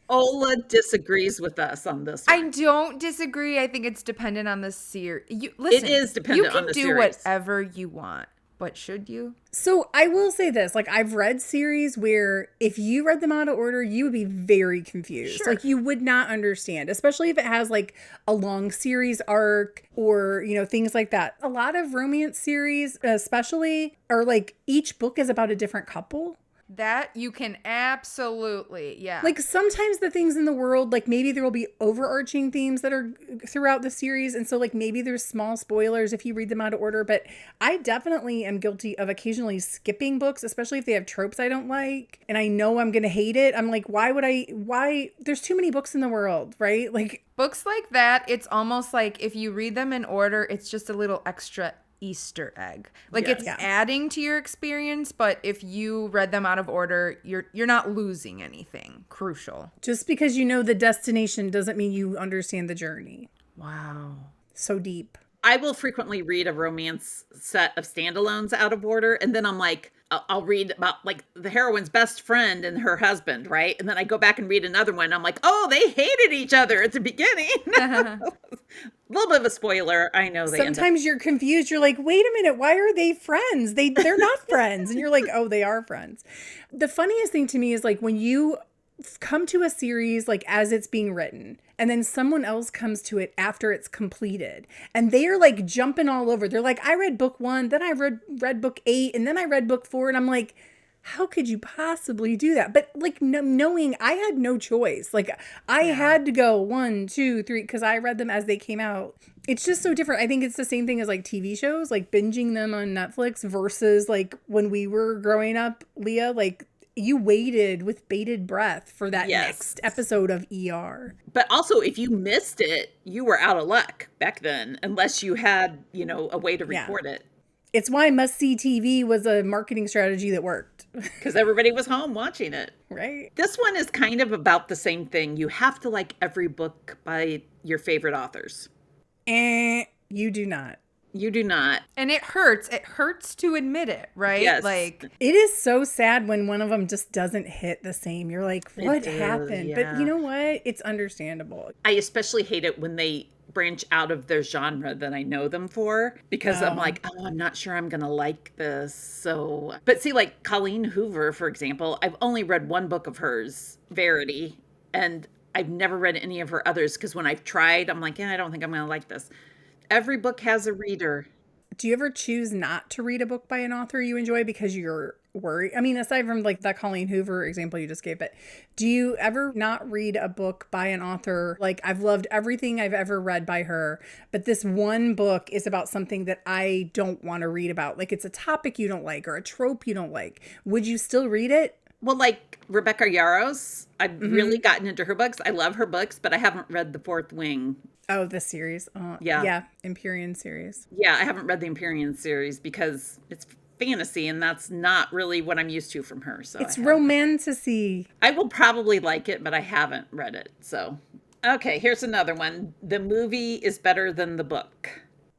Ola disagrees with us on this one. I don't disagree. I think it's dependent on the series. Listen, it is dependent on the series. You can do whatever you want. But should you? So I will say this, like I've read series where if you read them out of order, you would be very confused. Sure. Like you would not understand, especially if it has like a long series arc or, things like that. A lot of romance series, especially, are like each book is about a different couple. That you can absolutely, yeah. Like sometimes the things in the world, like maybe there will be overarching themes that are throughout the series. And so like maybe there's small spoilers if you read them out of order. But I definitely am guilty of occasionally skipping books, especially if they have tropes I don't like. And I know I'm going to hate it. I'm like, why? There's too many books in the world, right? Like books like that, it's almost like if you read them in order, it's just a little extra Easter egg. Like it's adding to your experience, but if you read them out of order, you're not losing anything crucial. Just because you know the destination doesn't mean you understand the journey. Wow. So deep. I will frequently read a romance set of standalones out of order, and then I'm like, I'll read about like the heroine's best friend and her husband, right? And then I go back and read another one. I'm like, oh, they hated each other at the beginning. A little bit of a spoiler. I know they Sometimes you're confused. You're like, wait a minute, why are they friends? They're not friends. And you're like, oh, they are friends. The funniest thing to me is like when you come to a series like as it's being written and then someone else comes to it after it's completed and they are like jumping all over. They're like, I read book 1, then I read book 8, and then I read book 4, and I'm like, how could you possibly do that? But like knowing I had no choice. Like I had to go 1, 2, 3 because I read them as they came out. It's just so different. I think it's the same thing as like TV shows, like binging them on Netflix versus like when we were growing up, Leah, like you waited with bated breath for that next episode of ER. But also, if you missed it, you were out of luck back then, unless you had, a way to record it. It's why must-see TV was a marketing strategy that worked. Because everybody was home watching it. Right. This one is kind of about the same thing. You have to like every book by your favorite authors. You do not. You do not. And it hurts. It hurts to admit it, right? Yes. Like it is so sad when one of them just doesn't hit the same. You're like, what happened? Yeah. But you know what? It's understandable. I especially hate it when they branch out of their genre that I know them for, because I'm like, oh, I'm not sure I'm going to like this. So, but see, like Colleen Hoover, for example, I've only read one book of hers, Verity, and I've never read any of her others because when I've tried, I'm like, I don't think I'm going to like this. Every book has a reader. Do you ever choose not to read a book by an author you enjoy because you're worried? I mean, aside from like that Colleen Hoover example you just gave, but do you ever not read a book by an author? Like, I've loved everything I've ever read by her, but this one book is about something that I don't want to read about. Like, it's a topic you don't like or a trope you don't like. Would you still read it? Well, like Rebecca Yarros, I've really gotten into her books. I love her books, but I haven't read The Fourth Wing. Oh, the series. Yeah. Empyrean series. Yeah, I haven't read the Empyrean series because it's fantasy and that's not really what I'm used to from her. So it's romantasy. I will probably like it, but I haven't read it. So, okay, here's another one. The movie is better than the book.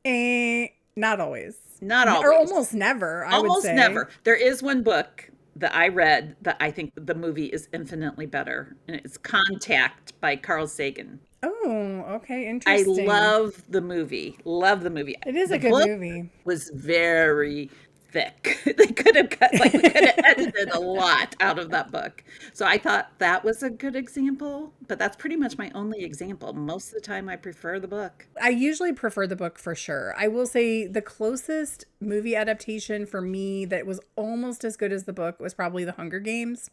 Not always. Not always. Or almost never, I would say. Almost never. There is one book that I read that I think the movie is infinitely better, and it's Contact by Carl Sagan. Oh, okay, interesting. I love the movie. Love the movie. It is a good movie. Was very thick. They could have edited a lot out of that book. So I thought that was a good example, but that's pretty much my only example. Most of the time I prefer the book. I usually prefer the book for sure. I will say the closest movie adaptation for me that was almost as good as the book was probably The Hunger Games.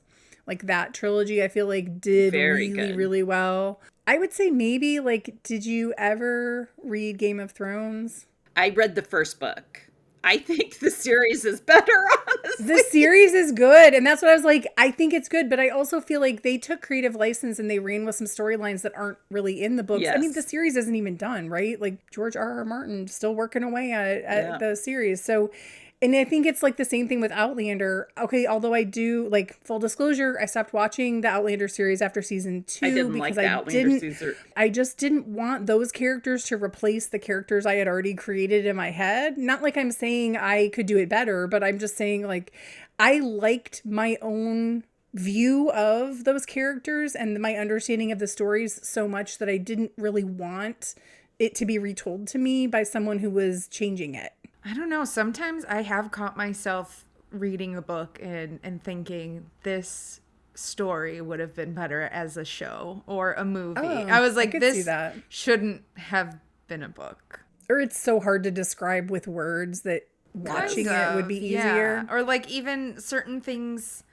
Like that trilogy, I feel like did really well. I would say maybe like, did you ever read Game of Thrones? I read the first book. I think the series is better, honestly. The series is good. And that's what I was like, I think it's good. But I also feel like they took creative license and they ran with some storylines that aren't really in the books. Yes. I mean, the series isn't even done, right? Like George R.R. Martin still working away at the series. So, and I think it's like the same thing with Outlander. Okay, although I do, like, full disclosure, I stopped watching the Outlander series after season 2 I didn't because like the Outlander season. I just didn't want those characters to replace the characters I had already created in my head. Not like I'm saying I could do it better, but I'm just saying like I liked my own view of those characters and my understanding of the stories so much that I didn't really want it to be retold to me by someone who was changing it. I don't know. Sometimes I have caught myself reading a book and thinking this story would have been better as a show or a movie. I was like, this shouldn't have been a book. Or it's so hard to describe with words that watching it would be easier. Or like even certain things.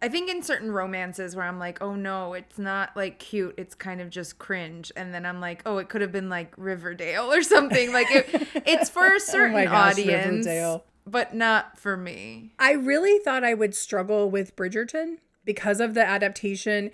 I think in certain romances where I'm like, oh no, it's not like cute. It's kind of just cringe. And then I'm like, oh, it could have been like Riverdale or something. Like it's for a certain audience, Riverdale. But not for me. I really thought I would struggle with Bridgerton because of the adaptation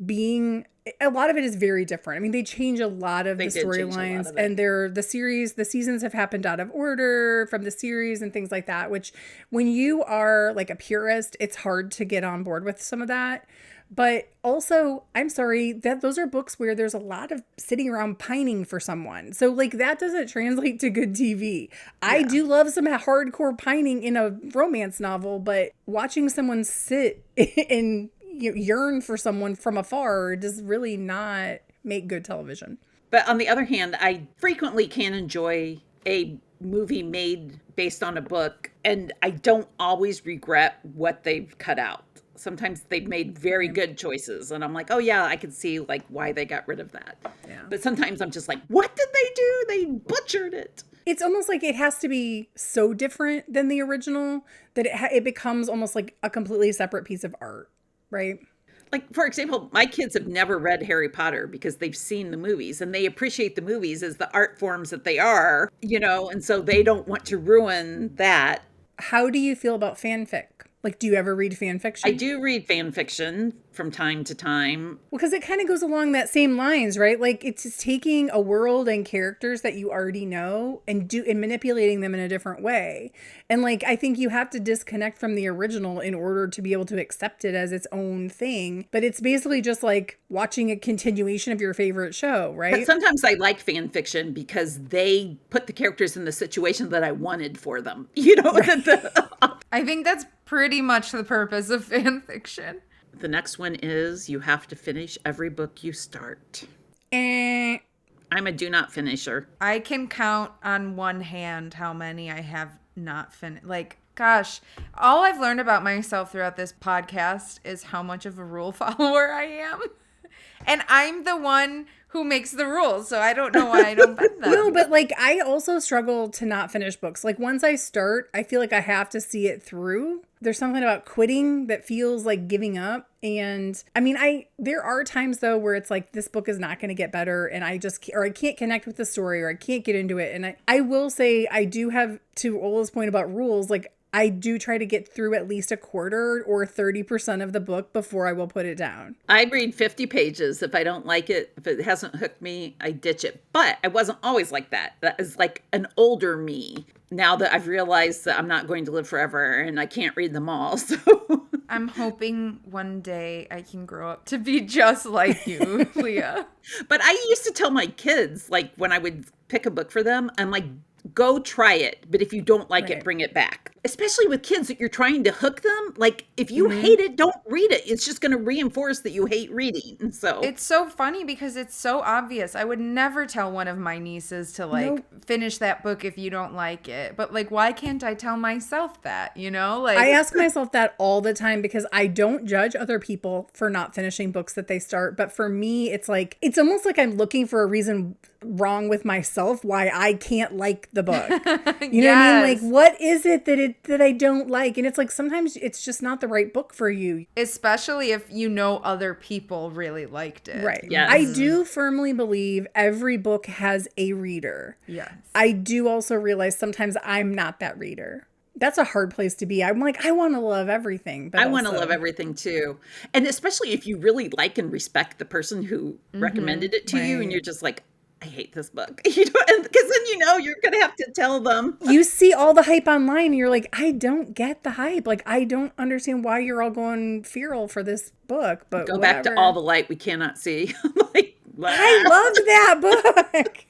being, a lot of it is very different. I mean, they change a lot of the storylines and the seasons have happened out of order from the series and things like that, which when you are like a purist, it's hard to get on board with some of that. But also, I'm sorry, that those are books where there's a lot of sitting around pining for someone. So like that doesn't translate to good TV. I do love some hardcore pining in a romance novel, but watching someone sit and yearn for someone from afar does really not make good television. But on the other hand, I frequently can enjoy a movie made based on a book, and I don't always regret what they've cut out. Sometimes they've made very good choices, and I'm like, oh yeah, I can see like why they got rid of that. Yeah. But sometimes I'm just like, what did they do? They butchered it. It's almost like it has to be so different than the original that it becomes almost like a completely separate piece of art, right? Like, for example, my kids have never read Harry Potter because they've seen the movies and they appreciate the movies as the art forms that they are, and so they don't want to ruin that. How do you feel about fanfic? Like, do you ever read fan fiction? I do read fan fiction from time to time. Well, because it kind of goes along that same lines, right? Like, it's just taking a world and characters that you already know and manipulating them in a different way. And like, I think you have to disconnect from the original in order to be able to accept it as its own thing. But it's basically just like watching a continuation of your favorite show, right? But sometimes I like fan fiction because they put the characters in the situation that I wanted for them. Right. I think that's pretty much the purpose of fan fiction. The next one is you have to finish every book you start. I'm a do not finisher. I can count on one hand how many I have not finished. Like, gosh, all I've learned about myself throughout this podcast is how much of a rule follower I am. And I'm the one who makes the rules, so I don't know why I don't bend them. No, but like I also struggle to not finish books. Like once I start, I feel like I have to see it through. There's something about quitting that feels like giving up. And I mean, there are times though where it's like this book is not going to get better and I can't connect with the story or I can't get into it. And I will say I do have, to Ola's point about rules, like I do try to get through at least a quarter or 30% of the book before I will put it down. I read 50 pages. If I don't like it, if it hasn't hooked me, I ditch it. But I wasn't always like that. That is like an older me. Now that I've realized that I'm not going to live forever and I can't read them all. So I'm hoping one day I can grow up to be just like you, Leah. But I used to tell my kids, like when I would pick a book for them, I'm like, go try it. But if you don't like it, bring it back. Especially with kids that you're trying to hook them. Like if you hate it, don't read it. It's just going to reinforce that you hate reading. So it's so funny because it's so obvious. I would never tell one of my nieces to finish that book if you don't like it. But like, why can't I tell myself that, Like I ask myself that all the time because I don't judge other people for not finishing books that they start. But for me, it's like, it's almost like I'm looking for a reason wrong with myself why I can't like the book. You know what I mean? Like, what is it that I don't like? And it's like sometimes it's just not the right book for you. Especially if other people really liked it. Right. Yes. I do firmly believe every book has a reader. Yes. I do also realize sometimes I'm not that reader. That's a hard place to be. I'm like, I want to love everything. But I want to love everything too. And especially if you really like and respect the person who recommended it to you and you're just like, I hate this book, and because then you're gonna have to tell them. You see all the hype online, and you're like, I don't get the hype. Like, I don't understand why you're all going feral for this book. But go back to All the Light We Cannot See. Like, I loved that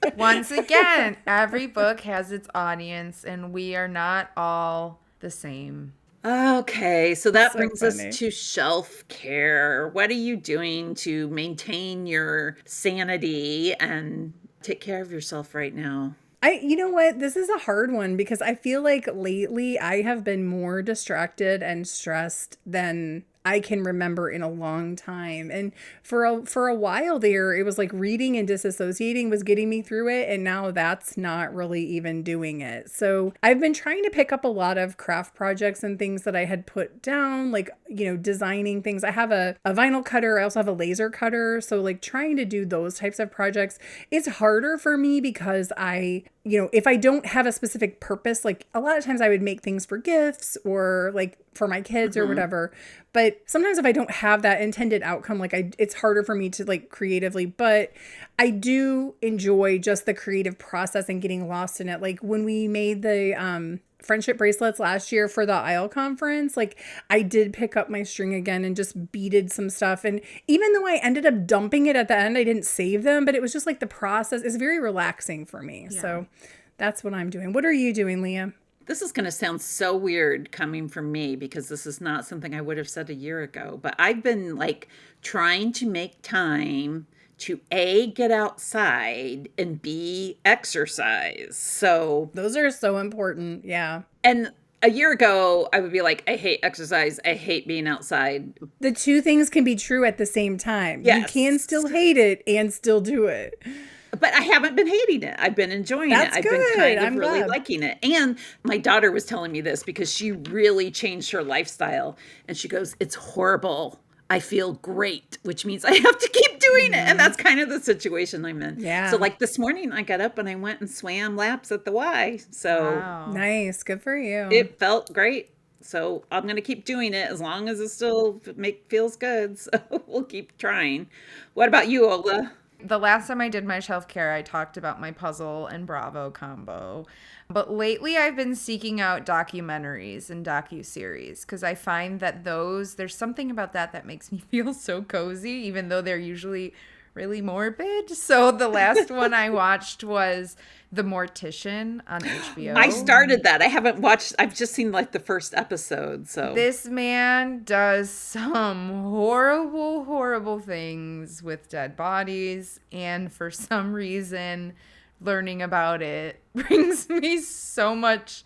book. Once again, every book has its audience, and we are not all the same. Okay, so that brings us to shelf care. What are you doing to maintain your sanity and take care of yourself right now? You know what? This is a hard one because I feel like lately I have been more distracted and stressed than I can remember in a long time. And for a while there, it was like reading and disassociating was getting me through it. And now that's not really even doing it. So I've been trying to pick up a lot of craft projects and things that I had put down, like, designing things. I have a vinyl cutter. I also have a laser cutter. So like trying to do those types of projects, it's harder for me because if I don't have a specific purpose, like a lot of times I would make things for gifts or like for my kids or whatever. But sometimes if I don't have that intended outcome, it's harder for me to like creatively, but I do enjoy just the creative process and getting lost in it. Like when we made the friendship bracelets last year for the Isle conference, like I did pick up my string again and just beaded some stuff. And even though I ended up dumping it at the end, I didn't save them, but it was just like the process is very relaxing for me. Yeah. So that's what I'm doing. What are you doing, Leah? This is going to sound so weird coming from me because this is not something I would have said a year ago, but I've been like trying to make time to A, get outside, and B, exercise. So those are so important. Yeah. And a year ago, I would be like, I hate exercise. I hate being outside. The two things can be true at the same time. Yes. You can still hate it and still do it. But I haven't been hating it. I've been enjoying That's it. I've good. been kind of I'm really glad. liking it. And my daughter was telling me this because she really changed her lifestyle. And she goes, it's horrible. I feel great, which means I have to keep doing it. And that's kind of the situation I'm in. Yeah. So like this morning I got up and I went and swam laps at the Y. So Wow. Nice. Good for you. it felt great. So I'm going to keep doing it as long as it still feels good. So we'll keep trying. What about you, Ola? The last time I did my shelf care, I talked about my puzzle and Bravo combo. But lately I've been seeking out documentaries and docuseries because I find that there's something about that makes me feel so cozy, even though they're usually really morbid. So the last one I watched was The Mortician on HBO. I started that. I haven't watched. I've just seen like the first episode. So this man does some horrible, horrible things with dead bodies. And for some reason, learning about it brings me so much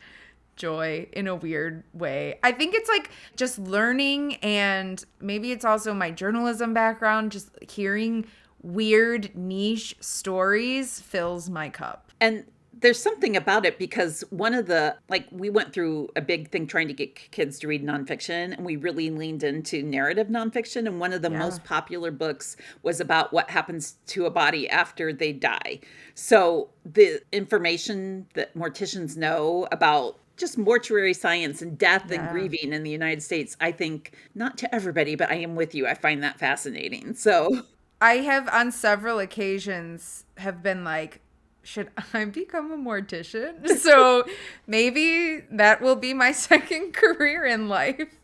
joy in a weird way. I think it's like just learning, and maybe it's also my journalism background, just hearing weird niche stories fills my cup. And there's something about it because one of the, like, we went through a big thing trying to get kids to read nonfiction, and we really leaned into narrative nonfiction. And one of the most popular books was about what happens to a body after they die. So the information that morticians know about just mortuary science and death and grieving in the United States, I think, not to everybody, but I am with you. I find that fascinating. So I have on several occasions have been like, should I become a mortician? So maybe that will be my second career in life.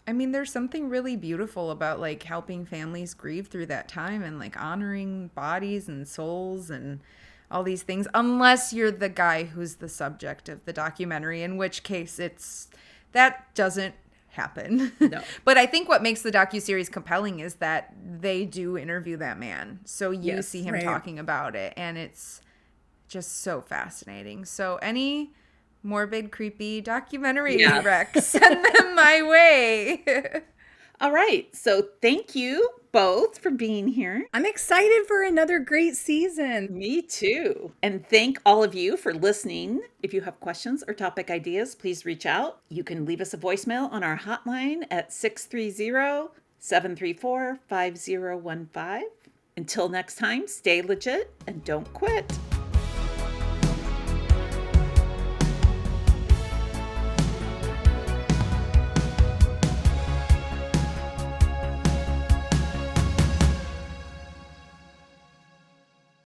I mean, there's something really beautiful about like helping families grieve through that time and like honoring bodies and souls and all these things, unless you're the guy who's the subject of the documentary, in which case that doesn't happen. No. But I think what makes the docuseries compelling is that they do interview that man. So you see him talking about it, and it's just so fascinating. So any morbid, creepy documentary recs, send them my way. all right. So thank you both for being here. I'm excited for another great season. Me too. And thank all of you for listening. If you have questions or topic ideas, please reach out. You can leave us a voicemail on our hotline at 630-734-5015. Until next time, stay legit and don't quit.